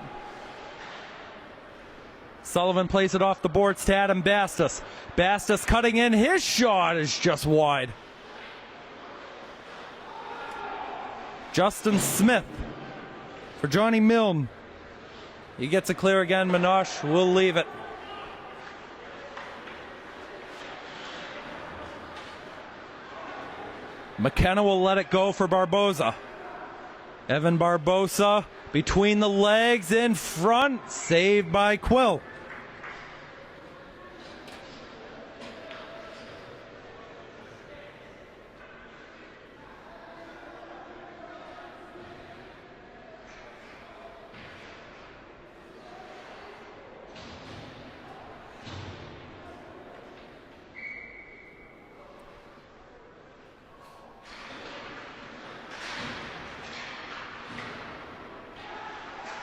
Sullivan plays it off the boards to Adam Bastos. Bastos cutting in. His shot is just wide. Justin Smith for Johnny Milne. He gets it clear again. Minosh will leave it. McKenna will let it go for Barboza. Evan Barboza between the legs in front. Saved by Quill.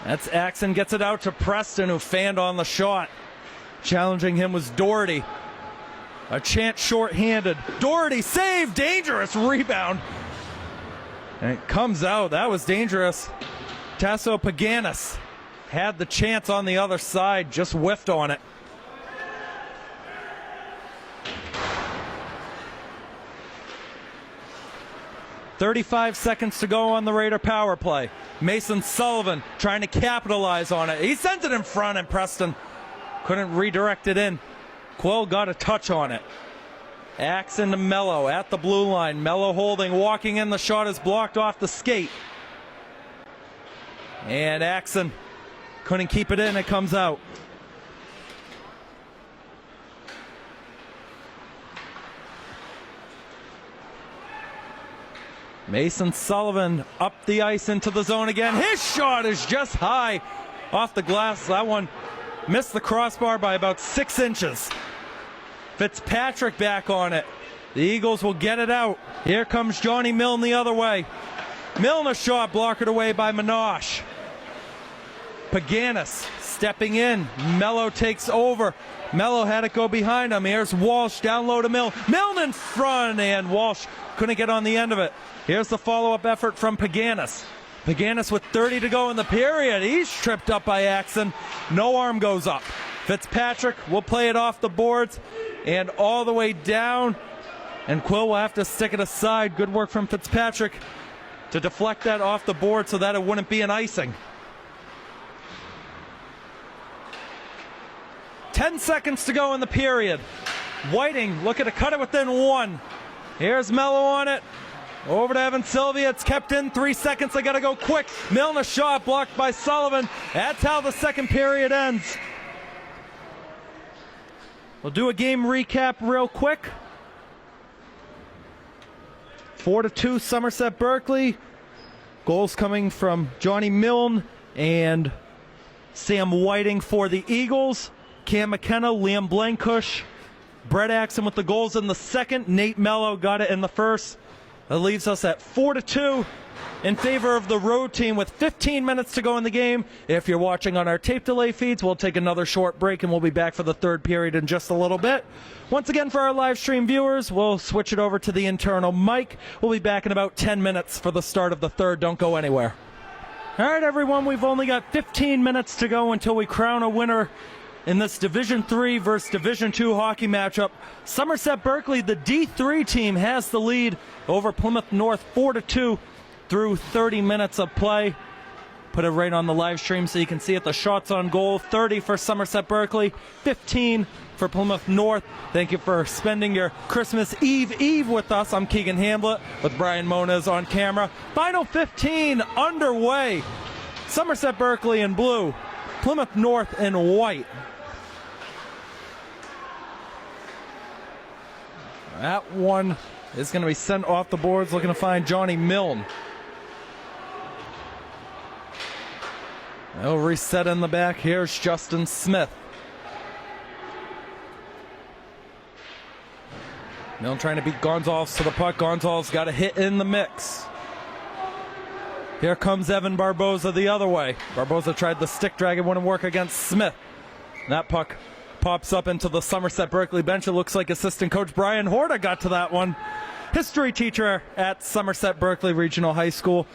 That's Axon, gets it out to Preston, who fanned on the shot. Challenging him was Doherty. A chance short-handed. Doherty saved, dangerous rebound. And it comes out, that was dangerous. Tasso Paganis had the chance on the other side, just whiffed on it. .35 seconds to go on the Raider power play. Mason Sullivan trying to capitalize on it. He sent it in front, and Preston couldn't redirect it in. Quill got a touch on it. Axon to Mello at the blue line. Mello holding, walking in. The shot is blocked off the skate. And Axon couldn't keep it in. It comes out. Mason Sullivan up the ice into the zone again. His shot is just high off the glass. That one missed the crossbar by about 6 inches. Fitzpatrick back on it. The Eagles will get it out. Here comes Johnny Milne the other way. Milne a shot blocked away by Minosh. Paganis stepping in. Mello takes over. Mello had it go behind him. Here's Walsh down low to Milne. Milne in front, and Walsh couldn't get on the end of it. Here's the follow-up effort from Paganis. Paganis with 30 to go in the period. He's tripped up by Axon. No arm goes up. Fitzpatrick will play it off the boards and all the way down. And Quill will have to stick it aside. Good work from Fitzpatrick to deflect that off the board so that it wouldn't be an icing. 10 seconds to go in the period. Whiting looking to cut it within 1. Here's Mello on it. Over to Evan Sylvia. It's kept in 3 seconds. They got to go quick. Milne shot blocked by Sullivan. That's how the second period ends. We'll do a game recap real quick. 4-2 Somerset Berkley. Goals coming from Johnny Milne and Sam Whiting for the Eagles. Cam McKenna, Liam Blankush, Brett Axon with the goals in the second. Nate Mello got it in the first. That leaves us at 4-2 in favor of the road team with 15 minutes to go in the game. If you're watching on our tape delay feeds, we'll take another short break and we'll be back for the third period in just a little bit. Once again, for our live stream viewers, we'll switch it over to the internal mic. We'll be back in about 10 minutes for the start of the third. Don't go anywhere. All right, everyone, we've only got 15 minutes to go until we crown a winner in this Division III versus Division II hockey matchup. Somerset Berkley, the D3 team, has the lead over Plymouth North 4-2 through 30 minutes of play. Put it right on the live stream so you can see it. The shots on goal, 30 for Somerset Berkley, 15 for Plymouth North. Thank you for spending your Christmas Eve with us. I'm Keegan Hamblett with Brian Moniz on camera. Final 15 underway. Somerset Berkley in blue, Plymouth North in white. That one is going to be sent off the boards, looking to find Johnny Milne. They'll reset in the back. Here's Justin Smith. Milne trying to beat Gonzalez to the puck. Gonzalez got a hit in the mix. Here comes Evan Barboza the other way. Barboza tried the stick drag. It wouldn't work against Smith. That puck pops up into the Somerset Berkley bench. It looks like assistant coach Brian Horta got to that one. History teacher at Somerset Berkley Regional High School.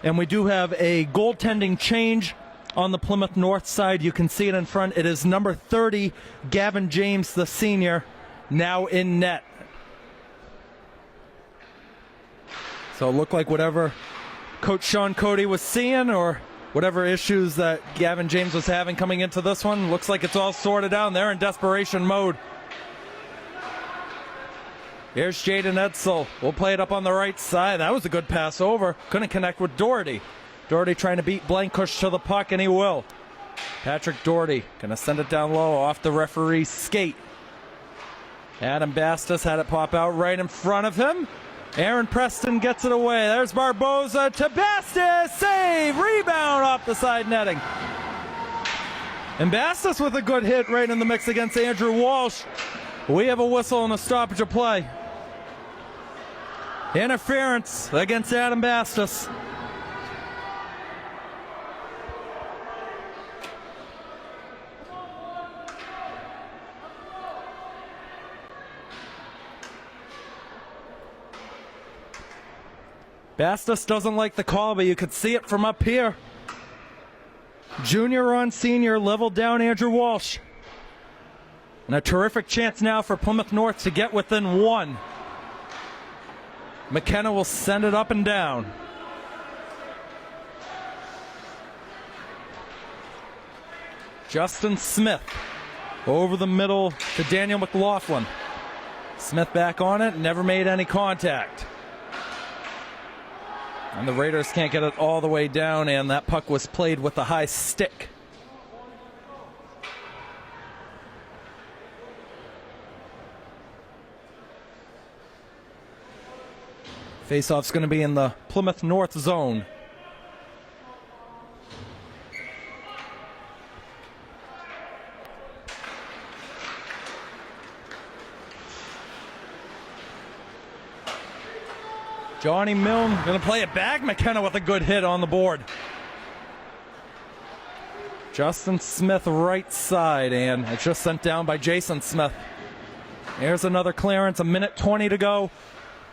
And we do have a goaltending change on the Plymouth North side. You can see it in front. It is number 30, Gavin James, the senior, now in net. So it looked like whatever Coach Sean Cody was seeing, or whatever issues that Gavin James was having coming into this one, looks like it's all sorted out. They're in desperation mode. Here's Jaden Edsel. We'll play it up on the right side. That was a good pass over. Couldn't connect with Doherty. Doherty trying to beat Blankush to the puck, and he will. Patrick Doherty going to send it down low off the referee's skate. Adam Bastos had it pop out right in front of him. Aaron Preston gets it away. There's Barboza to Bastos. Save. Rebound off the side netting. And Bastos with a good hit right in the mix against Andrew Walsh. We have a whistle and a stoppage of play. Interference against Adam Bastos. Bastos doesn't like the call, but you could see it from up here. Junior on senior, leveled down Andrew Walsh. And a terrific chance now for Plymouth North to get within one. McKenna will send it up and down. Justin Smith over the middle to Daniel McLaughlin. Smith back on it, never made any contact. And the Raiders can't get it all the way down, and that puck was played with a high stick. Faceoff's going to be in the Plymouth North zone. Johnny Milne going to play it back. McKenna with a good hit on the board. Justin Smith right side, and it's just sent down by Jason Smith. Here's another clearance, 1:20 to go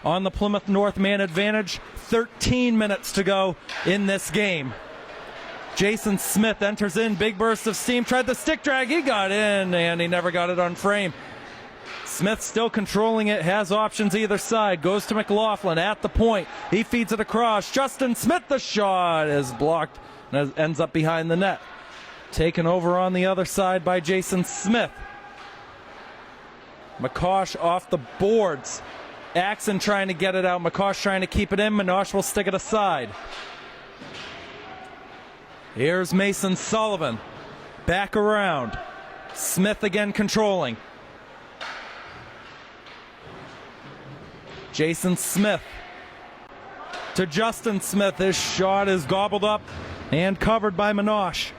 on the Plymouth North man advantage. 13 minutes to go in this game. Jason Smith enters in, big burst of steam, tried the stick drag, he got in, and he never got it on frame. Smith still controlling it, has options either side, goes to McLaughlin at the point. He feeds it across. Justin Smith, the shot is blocked and ends up behind the net. Taken over on the other side by Jason Smith. McCosh off the boards. Axon trying to get it out. McCosh trying to keep it in. Minosh will stick it aside. Here's Mason Sullivan. Back around. Smith again controlling. Jason Smith to Justin Smith. His shot is gobbled up and covered by Minosh.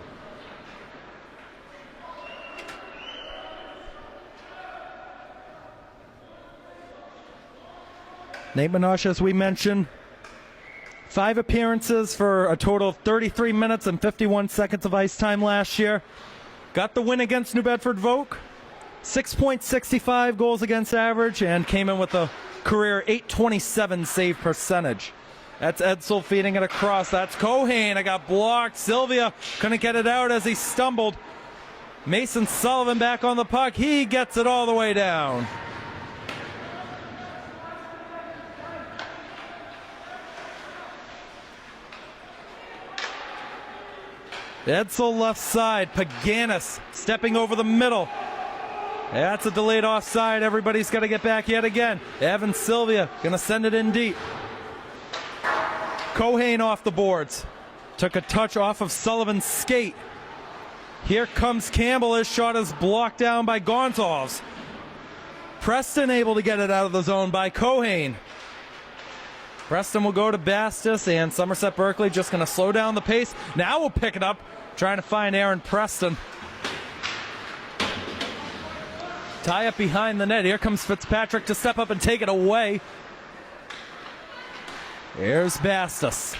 Nate Minosh, as we mentioned, 5 appearances for a total of 33 minutes and 51 seconds of ice time last year. Got the win against New Bedford Vogue. 6.65 goals against average, and came in with a career .827 save percentage. That's Edsel feeding it across. That's Cohane. I got blocked. Sylvia couldn't get it out as he stumbled. Mason Sullivan back on the puck. He gets it all the way down. Edsel left side. Paganis stepping over the middle. That's a delayed offside. Everybody's got to get back yet again. Evan Sylvia going to send it in deep. Cohane off the boards. Took a touch off of Sullivan's skate. Here comes Campbell. His shot is blocked down by Gonzalez. Preston able to get it out of the zone by Cohane. Preston will go to Bastos, and Somerset Berkley just going to slow down the pace. Now we'll pick it up, trying to find Aaron Preston. Tie up behind the net. Here comes Fitzpatrick to step up and take it away. Here's Bastos.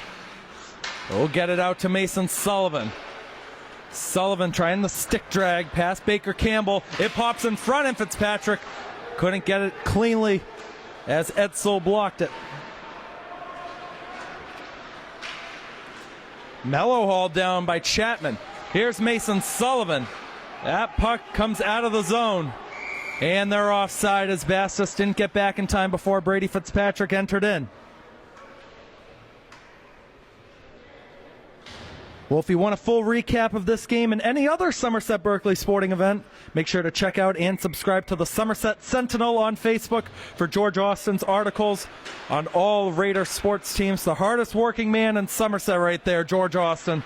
We'll get it out to Mason Sullivan. Sullivan trying the stick drag past Baker Campbell. It pops in front, and Fitzpatrick couldn't get it cleanly as Edsel blocked it. Mellow hauled down by Chapman. Here's Mason Sullivan. That puck comes out of the zone. And they're offside as Bastos didn't get back in time before Brady Fitzpatrick entered in. Well, if you want a full recap of this game and any other Somerset Berkley sporting event, make sure to check out and subscribe to the Somerset Sentinel on Facebook for George Austin's articles on all Raider sports teams. The hardest working man in Somerset right there, George Austin.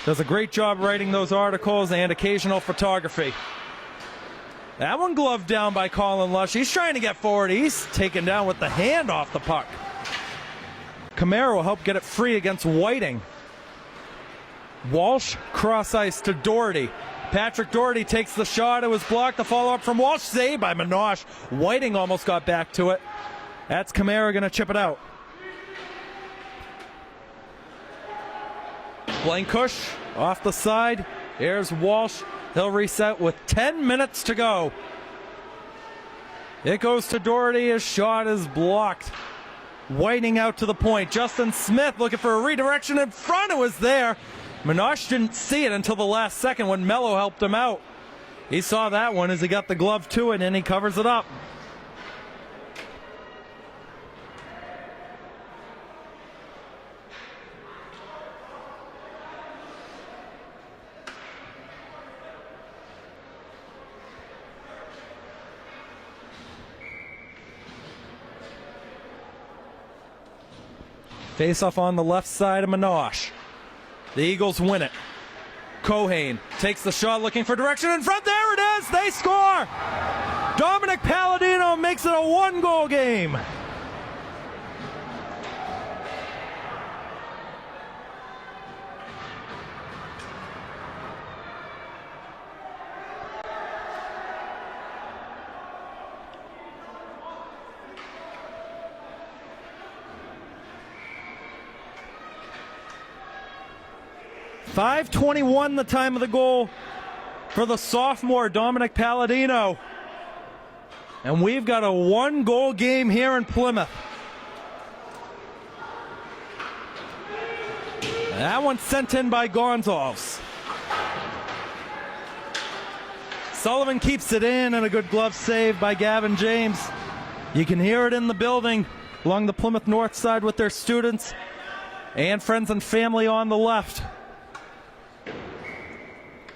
Does a great job writing those articles and occasional photography. That one gloved down by Colin Lush. He's trying to get forward. He's taken down with the hand off the puck. Camaro will help get it free against Whiting. Walsh cross ice to Doherty. Patrick Doherty takes the shot. It was blocked. The follow-up from Walsh, saved by Minosh. Whiting almost got back to it. That's Camaro going to chip it out. Blankush off the side. Here's Walsh. He'll reset with 10 minutes to go. It goes to Doherty. His shot is blocked. whiting out to the point. Justin Smith looking for a redirection in front. It was there. Minosh didn't see it until the last second when Mello helped him out. He saw that one as he got the glove to it, and he covers it up. Face off on the left side of Minosh. The Eagles win it. Cohane takes the shot looking for direction in front. There it is. They score. Dominic Palladino makes it a one-goal game. .5:21 the time of the goal for the sophomore Dominic Palladino. And we've got a one-goal game here in Plymouth. That one's sent in by Gonzalez. Sullivan keeps it in, and a good glove save by Gavin James. You can hear it in the building along the Plymouth North side with their students and friends and family on the left.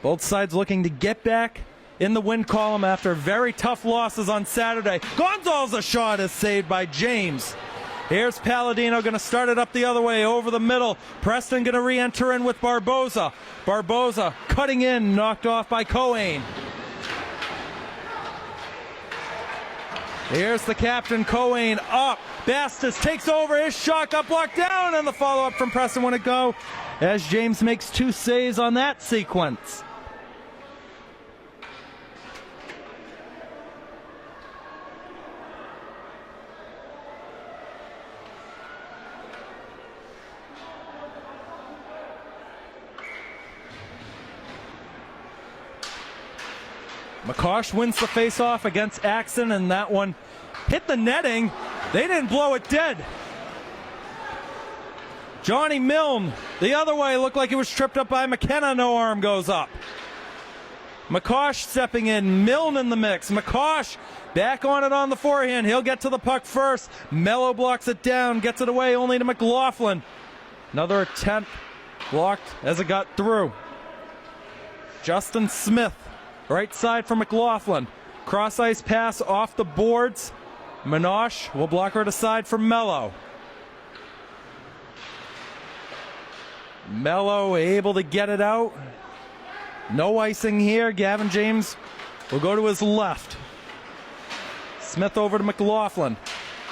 Both sides looking to get back in the win column after very tough losses on Saturday. Gonzalez, a shot is saved by James. Here's Palladino going to start it up the other way over the middle. Preston going to re-enter in with Barboza. Barboza cutting in, knocked off by Cohane. Here's the captain, Cohane up. Bastis takes over, his shot got blocked down, and the follow-up from Preston wouldn't go as James makes two saves on that sequence. McCosh wins the face-off against Axon, and that one hit the netting. They didn't blow it dead. Johnny Milne, the other way, looked like he was tripped up by McKenna. No arm goes up. McCosh stepping in, Milne in the mix. McCosh back on it on the forehand. He'll get to the puck first. Mello blocks it down, gets it away only to McLaughlin. Another attempt blocked as it got through. Justin Smith, right side for McLaughlin. Cross ice pass off the boards. Minosh will block her to side for Mello. Mello able to get it out. No icing here. Gavin James will go to his left. Smith over to McLaughlin.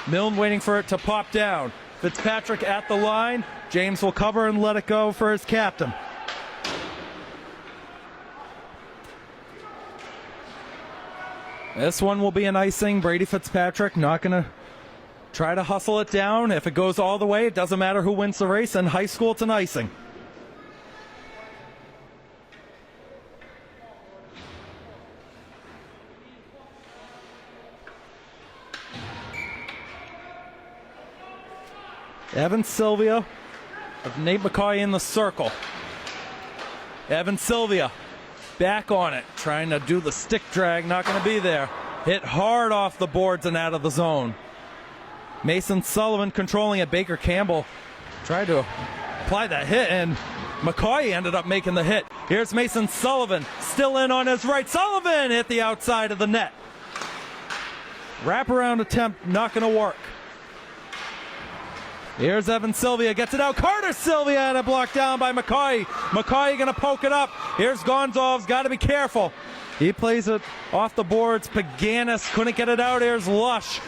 Milne waiting for it to pop down. Fitzpatrick at the line. James will cover and let it go for his captain. This one will be an icing. Brady Fitzpatrick not going to try to hustle it down. If it goes all the way, it doesn't matter who wins the race. In high school, it's an icing. Evan Sylvia of Nate McCoy in the circle. Evan Sylvia back on it, trying to do the stick drag, not going to be there. Hit hard off the boards and out of the zone. Mason Sullivan controlling it. Baker Campbell tried to apply that hit, and McCoy ended up making the hit. Here's Mason Sullivan, still in on his right. Sullivan hit the outside of the net. Wraparound attempt, not going to work. Here's Evan Sylvia, gets it out. Carter Sylvia had it blocked down by McCoy. McCoy going to poke it up. Here's Gonzalez, got to be careful. He plays it off the boards. Paganis couldn't get it out. Here's Lush,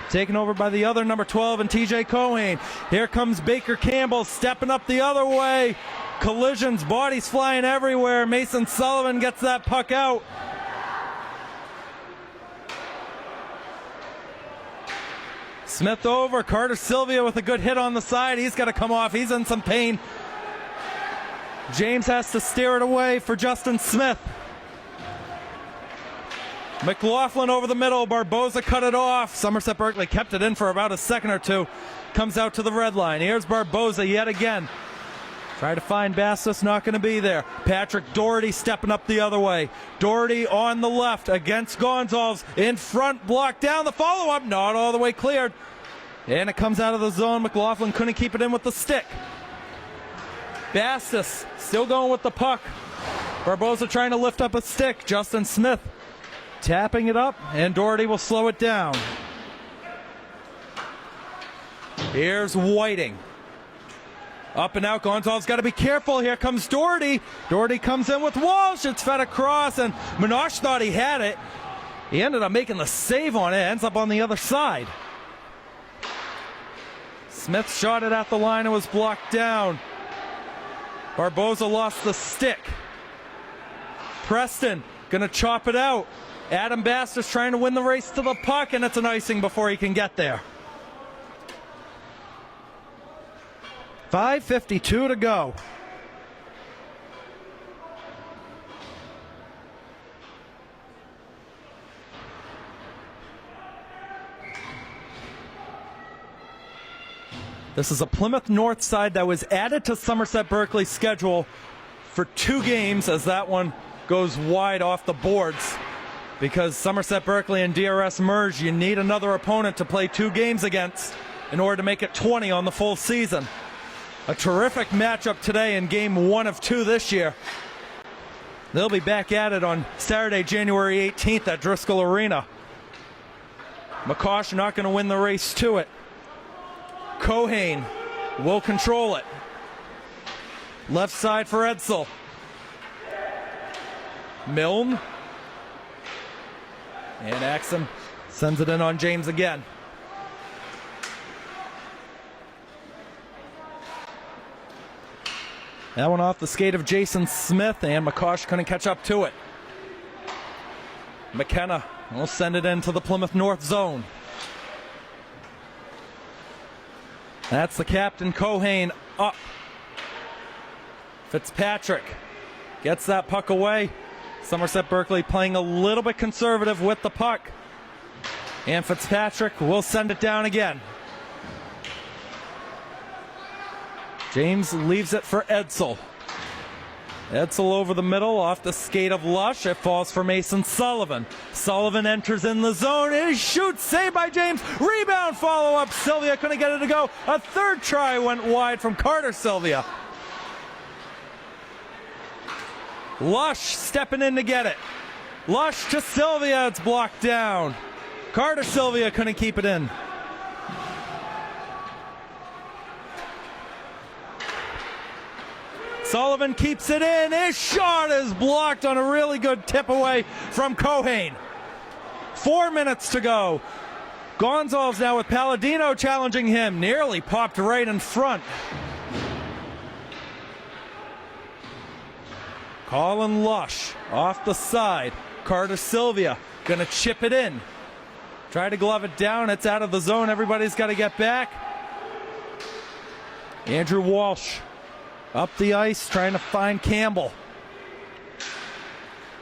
taken over by the other number 12 and TJ Cohane. Here comes Baker Campbell, stepping up the other way. Collisions, bodies flying everywhere. Mason Sullivan gets that puck out. Smith over, Carter Sylvia with a good hit on the side. He's got to come off. He's in some pain. James has to steer it away for Justin Smith. McLaughlin over the middle. Barboza cut it off. Somerset Berkley kept it in for about a second or two. Comes out to the red line. Here's Barboza yet again. Try to find Bastos, not going to be there. Patrick Doherty stepping up the other way. Doherty on the left against Gonzalez. In front, blocked down. The follow-up, not all the way cleared. And it comes out of the zone. McLaughlin couldn't keep it in with the stick. Bastos still going with the puck. Barboza trying to lift up a stick. Justin Smith tapping it up, and Doherty will slow it down. Here's Whiting. Up and out. Gonzalez got to be careful. Here comes Doherty. Doherty comes in with Walsh. It's fed across, and Minosh thought he had it. He ended up making the save on it. Ends up on the other side. Smith shot it at the line and was blocked down. Barboza lost the stick. Preston gonna chop it out. Adam Bastos trying to win the race to the puck, and it's an icing before he can get there. 5:52 to go. This is a Plymouth North side that was added to Somerset Berkley's schedule for 2 games, as that one goes wide off the boards. Because Somerset Berkley and DRS merge, you need another opponent to play 2 games against in order to make it 20 on the full season. A terrific matchup today in game 1 of 2 this year. They'll be back at it on Saturday, January 18th at Driscoll Arena. McCosh not going to win the race to it. Cohane will control it. Left side for Edsel. Milne. And Axum sends it in on James again. That one off the skate of Jason Smith, and McCosh couldn't catch up to it. McKenna will send it into the Plymouth North zone. That's the captain, Cohane, up. Fitzpatrick gets that puck away. Somerset Berkley playing a little bit conservative with the puck. And Fitzpatrick will send it down again. James leaves it for Edsel. Edsel over the middle, off the skate of Lush. It falls for Mason Sullivan. Sullivan enters in the zone. He shoots, saved by James. Rebound follow-up. Sylvia couldn't get it to go. A third try went wide from Carter Sylvia. Lush stepping in to get it. Lush to Sylvia. It's blocked down. Carter Sylvia couldn't keep it in. Sullivan keeps it in. His shot is blocked on a really good tip away from Cohane. 4 minutes to go. Gonzalez now with Palladino challenging him. Nearly popped right in front. Colin Lush off the side. Carter Sylvia gonna chip it in. Try to glove it down. It's out of the zone. Everybody's got to get back. Andrew Walsh up the ice, trying to find Campbell.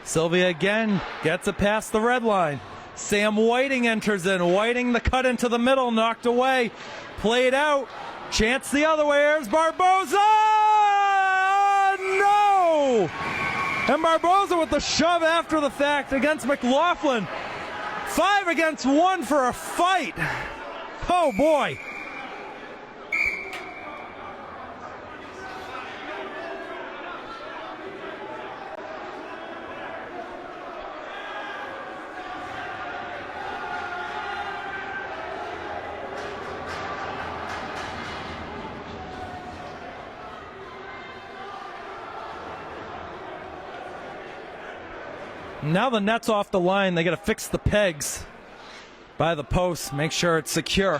Sylvia again gets it past the red line. Sam Whiting enters in. Whiting the cut into the middle, knocked away. Played out. Chance the other way. Here's Barboza! No! And Barboza with the shove after the fact against McLaughlin. 5 against 1 for a fight. Oh boy. Now the net's off the line. They got to fix the pegs by the post, make sure it's secure.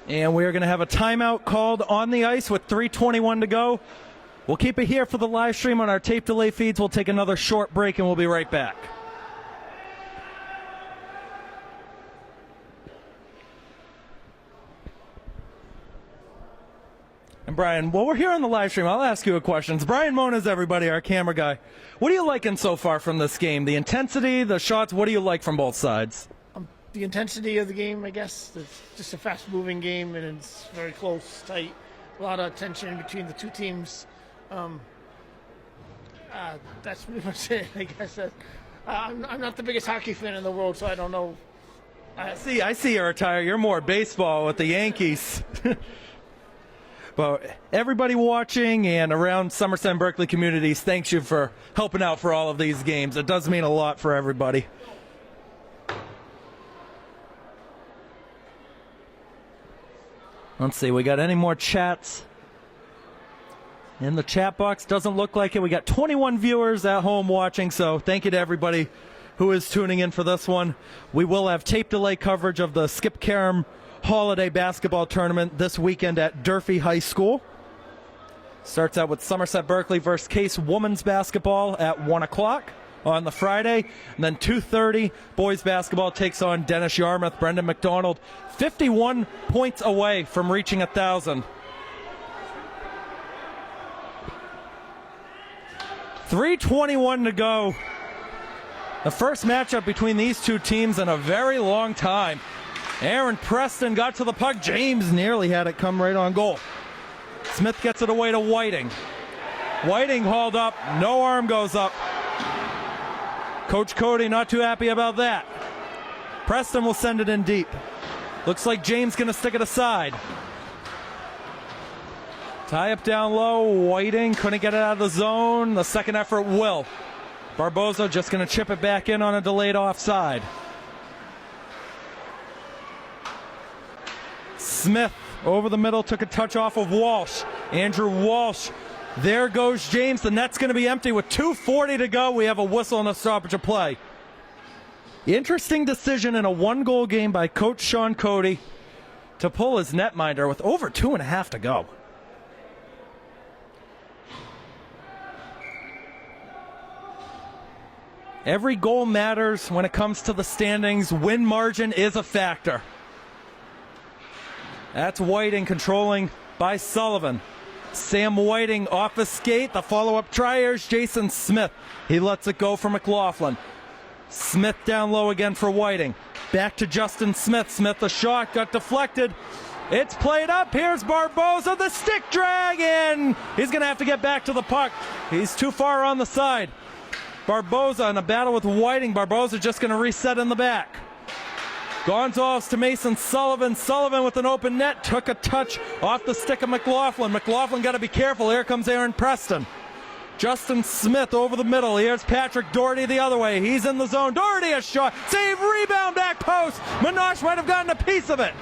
And we're going to have a timeout called on the ice with 3:21 to go. We'll keep it here for the live stream on our tape delay feeds. We'll take another short break and we'll be right back. And Brian, while we're here on the live stream, I'll ask you a question. It's Brian Moniz, everybody, our camera guy. What are you liking so far from this game? The intensity, the shots, what do you like from both sides? The intensity of the game, I guess. It's just a fast-moving game, and it's very close, tight. A lot of tension between the two teams. That's pretty much it, I guess. I'm not the biggest hockey fan in the world, so I don't know. I see your attire. You're more baseball with the Yankees. But everybody watching and around Somerset and Berkley communities, thanks you for helping out for all of these games. It does mean a lot for everybody. Let's see, we got any more chats in the chat box? Doesn't look like it. We got 21 viewers at home watching, so thank you to everybody who is tuning in for this one. We will have tape delay coverage of the Skip Karam Holiday Basketball Tournament this weekend at Durfee High School. Starts out with Somerset Berkley versus Case Women's Basketball at 1 o'clock on the Friday. And then 2:30, boys basketball takes on Dennis Yarmouth. Brendan McDonald, 51 points away from reaching 1,000. 3:21 to go. The first matchup between these two teams in a very long time. Aaron Preston got to the puck. James nearly had it come right on goal. Smith gets it away to Whiting. Whiting hauled up. No arm goes up. Coach Cody not too happy about that. Preston will send it in deep. Looks like James going to stick it aside. Tie up down low. Whiting couldn't get it out of the zone. The second effort will. Barboza just going to chip it back in on a delayed offside. Smith over the middle took a touch off of Walsh. Andrew Walsh. There goes James. The net's going to be empty with 2:40 to go. We have a whistle and a stoppage of play. Interesting decision in a one-goal game by Coach Sean Cody to pull his netminder with over 2.5 to go. Every goal matters when it comes to the standings. Win margin is a factor. That's Whiting controlling by Sullivan. Sam Whiting off a skate. The follow-up try is Jason Smith. He lets it go for McLaughlin. Smith down low again for Whiting. Back to Justin Smith. Smith, the shot got deflected. It's played up. Here's Barboza, the stick drag in. He's going to have to get back to the puck. He's too far on the side. Barboza in a battle with Whiting. Barboza just going to reset in the back. Gonzalez to Mason Sullivan. Sullivan with an open net. Took a touch off the stick of McLaughlin. McLaughlin got to be careful. Here comes Aaron Preston. Justin Smith over the middle. Here's Patrick Doherty the other way. He's in the zone. Doherty a shot. Save, rebound, back post. Minosh might have gotten a piece of it.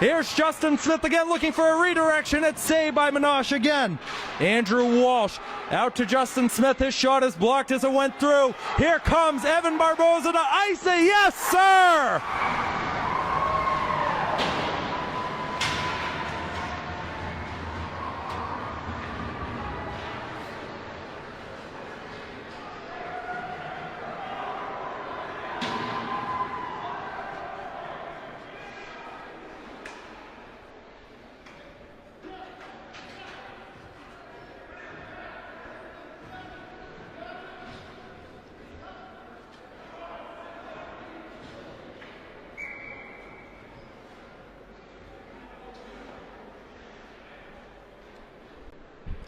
Here's Justin Smith again looking for a redirection. It's saved by Minosh again. Andrew Walsh out to Justin Smith. His shot is blocked as it went through. Here comes Evan Barboza to ice it. Yes, sir!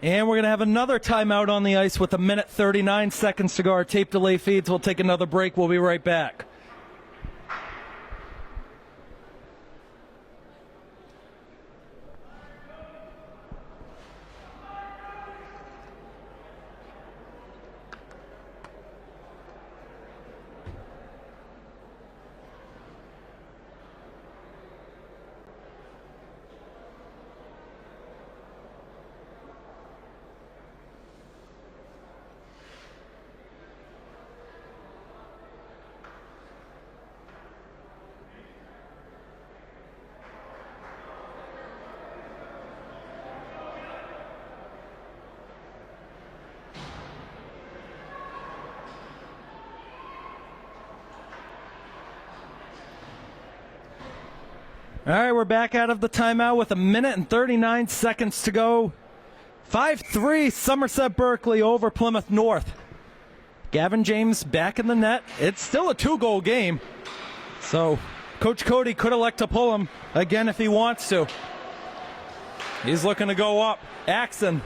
And we're going to have another timeout on the ice with 1:39 to go. Our tape delay feeds. We'll take another break. We'll be right back. All right, we're back out of the timeout with 1:39 to go. 5-3 Somerset Berkley over Plymouth North. Gavin James back in the net. It's still a 2-goal game. So Coach Cody could elect to pull him again if he wants to. He's looking to go up. Axon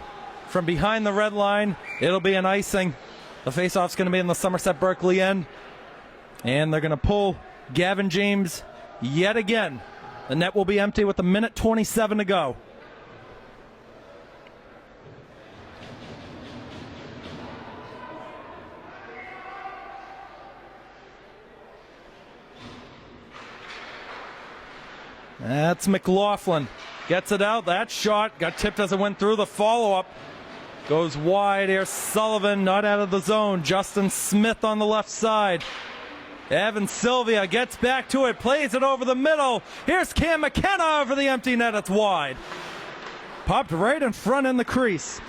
from behind the red line. It'll be an icing. The faceoff's going to be in the Somerset Berkley end. And they're going to pull Gavin James yet again. The net will be empty with 1:27 to go. That's McLaughlin. Gets it out. That shot got tipped as it went through. The follow-up goes wide. Here's Sullivan, not out of the zone. Justin Smith on the left side. Evan Sylvia gets back to it, plays it over the middle. Here's Cam McKenna over the empty net. It's wide. Popped right in front in the crease.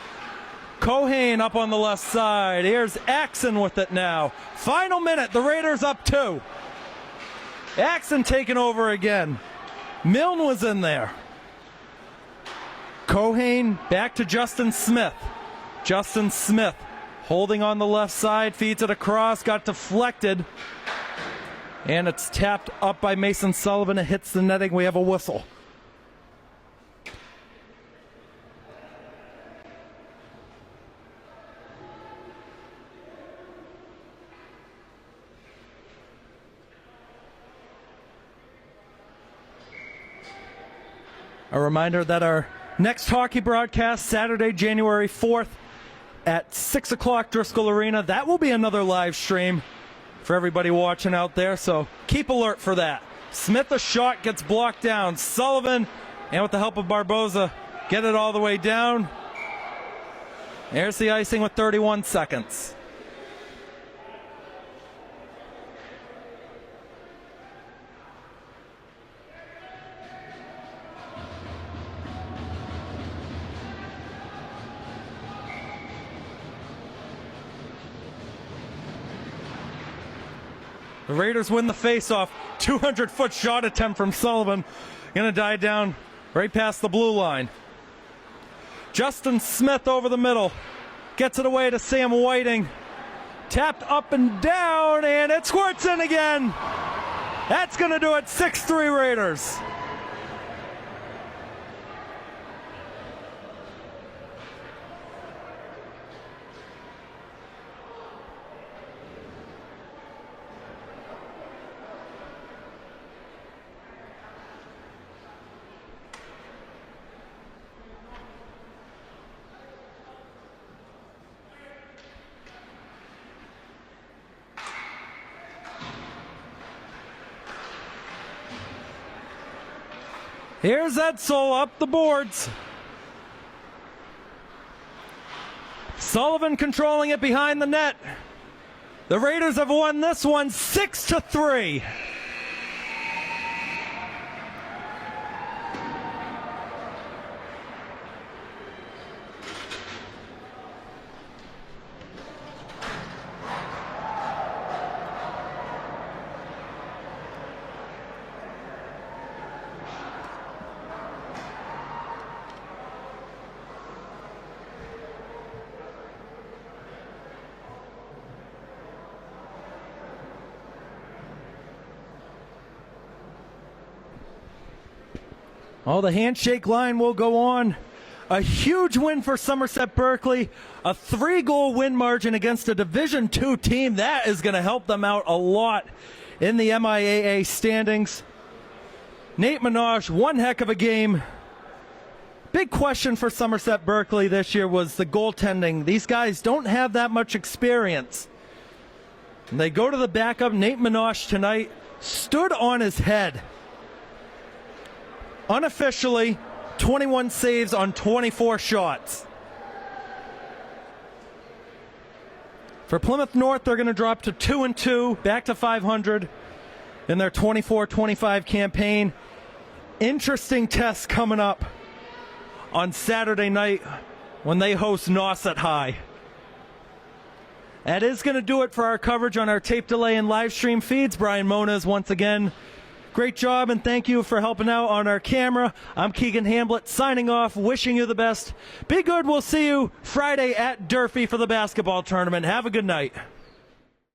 Cohane up on the left side. Here's Axon with it now. Final minute. The Raiders up 2. Axon taking over again. Milne was in there. Cohane back to Justin Smith. Justin Smith holding on the left side, feeds it across, got deflected. And it's tapped up by Mason Sullivan. It hits the netting. We have a whistle. A reminder that our next hockey broadcast, Saturday, January 4th at 6 o'clock, Driscoll Arena. That will be another live stream for everybody watching out there, so keep alert for that. Smith, a shot, gets blocked down. Sullivan, and with the help of Barboza, get it all the way down. There's the icing with 31 seconds. The Raiders win the faceoff. 200-foot shot attempt from Sullivan. Going to die down right past the blue line. Justin Smith over the middle. Gets it away to Sam Whiting. Tapped up and down, and it squirts in again. That's going to do it. 6-3 Raiders. Here's Edsel up the boards. Sullivan controlling it behind the net. The Raiders have won this one 6-3. Oh, the handshake line will go on. A huge win for Somerset Berkley. A 3-goal win margin against a Division II team. That is going to help them out a lot in the MIAA standings. Nate Minaj, one heck of a game. Big question for Somerset Berkley this year was the goaltending. These guys don't have that much experience. And they go to the backup. Nate Minaj tonight stood on his head. Unofficially, 21 saves on 24 shots. For Plymouth North, they're going to drop to 2-2, back to 500 in their 24-25 campaign. Interesting test coming up on Saturday night when they host Nauset High. That is going to do it for our coverage on our tape delay and live stream feeds. Brian Mona is once again Great job, and thank you for helping out on our camera. I'm Keegan Hamblett signing off, wishing you the best. Be good. We'll see you Friday at Durfee for the basketball tournament. Have a good night.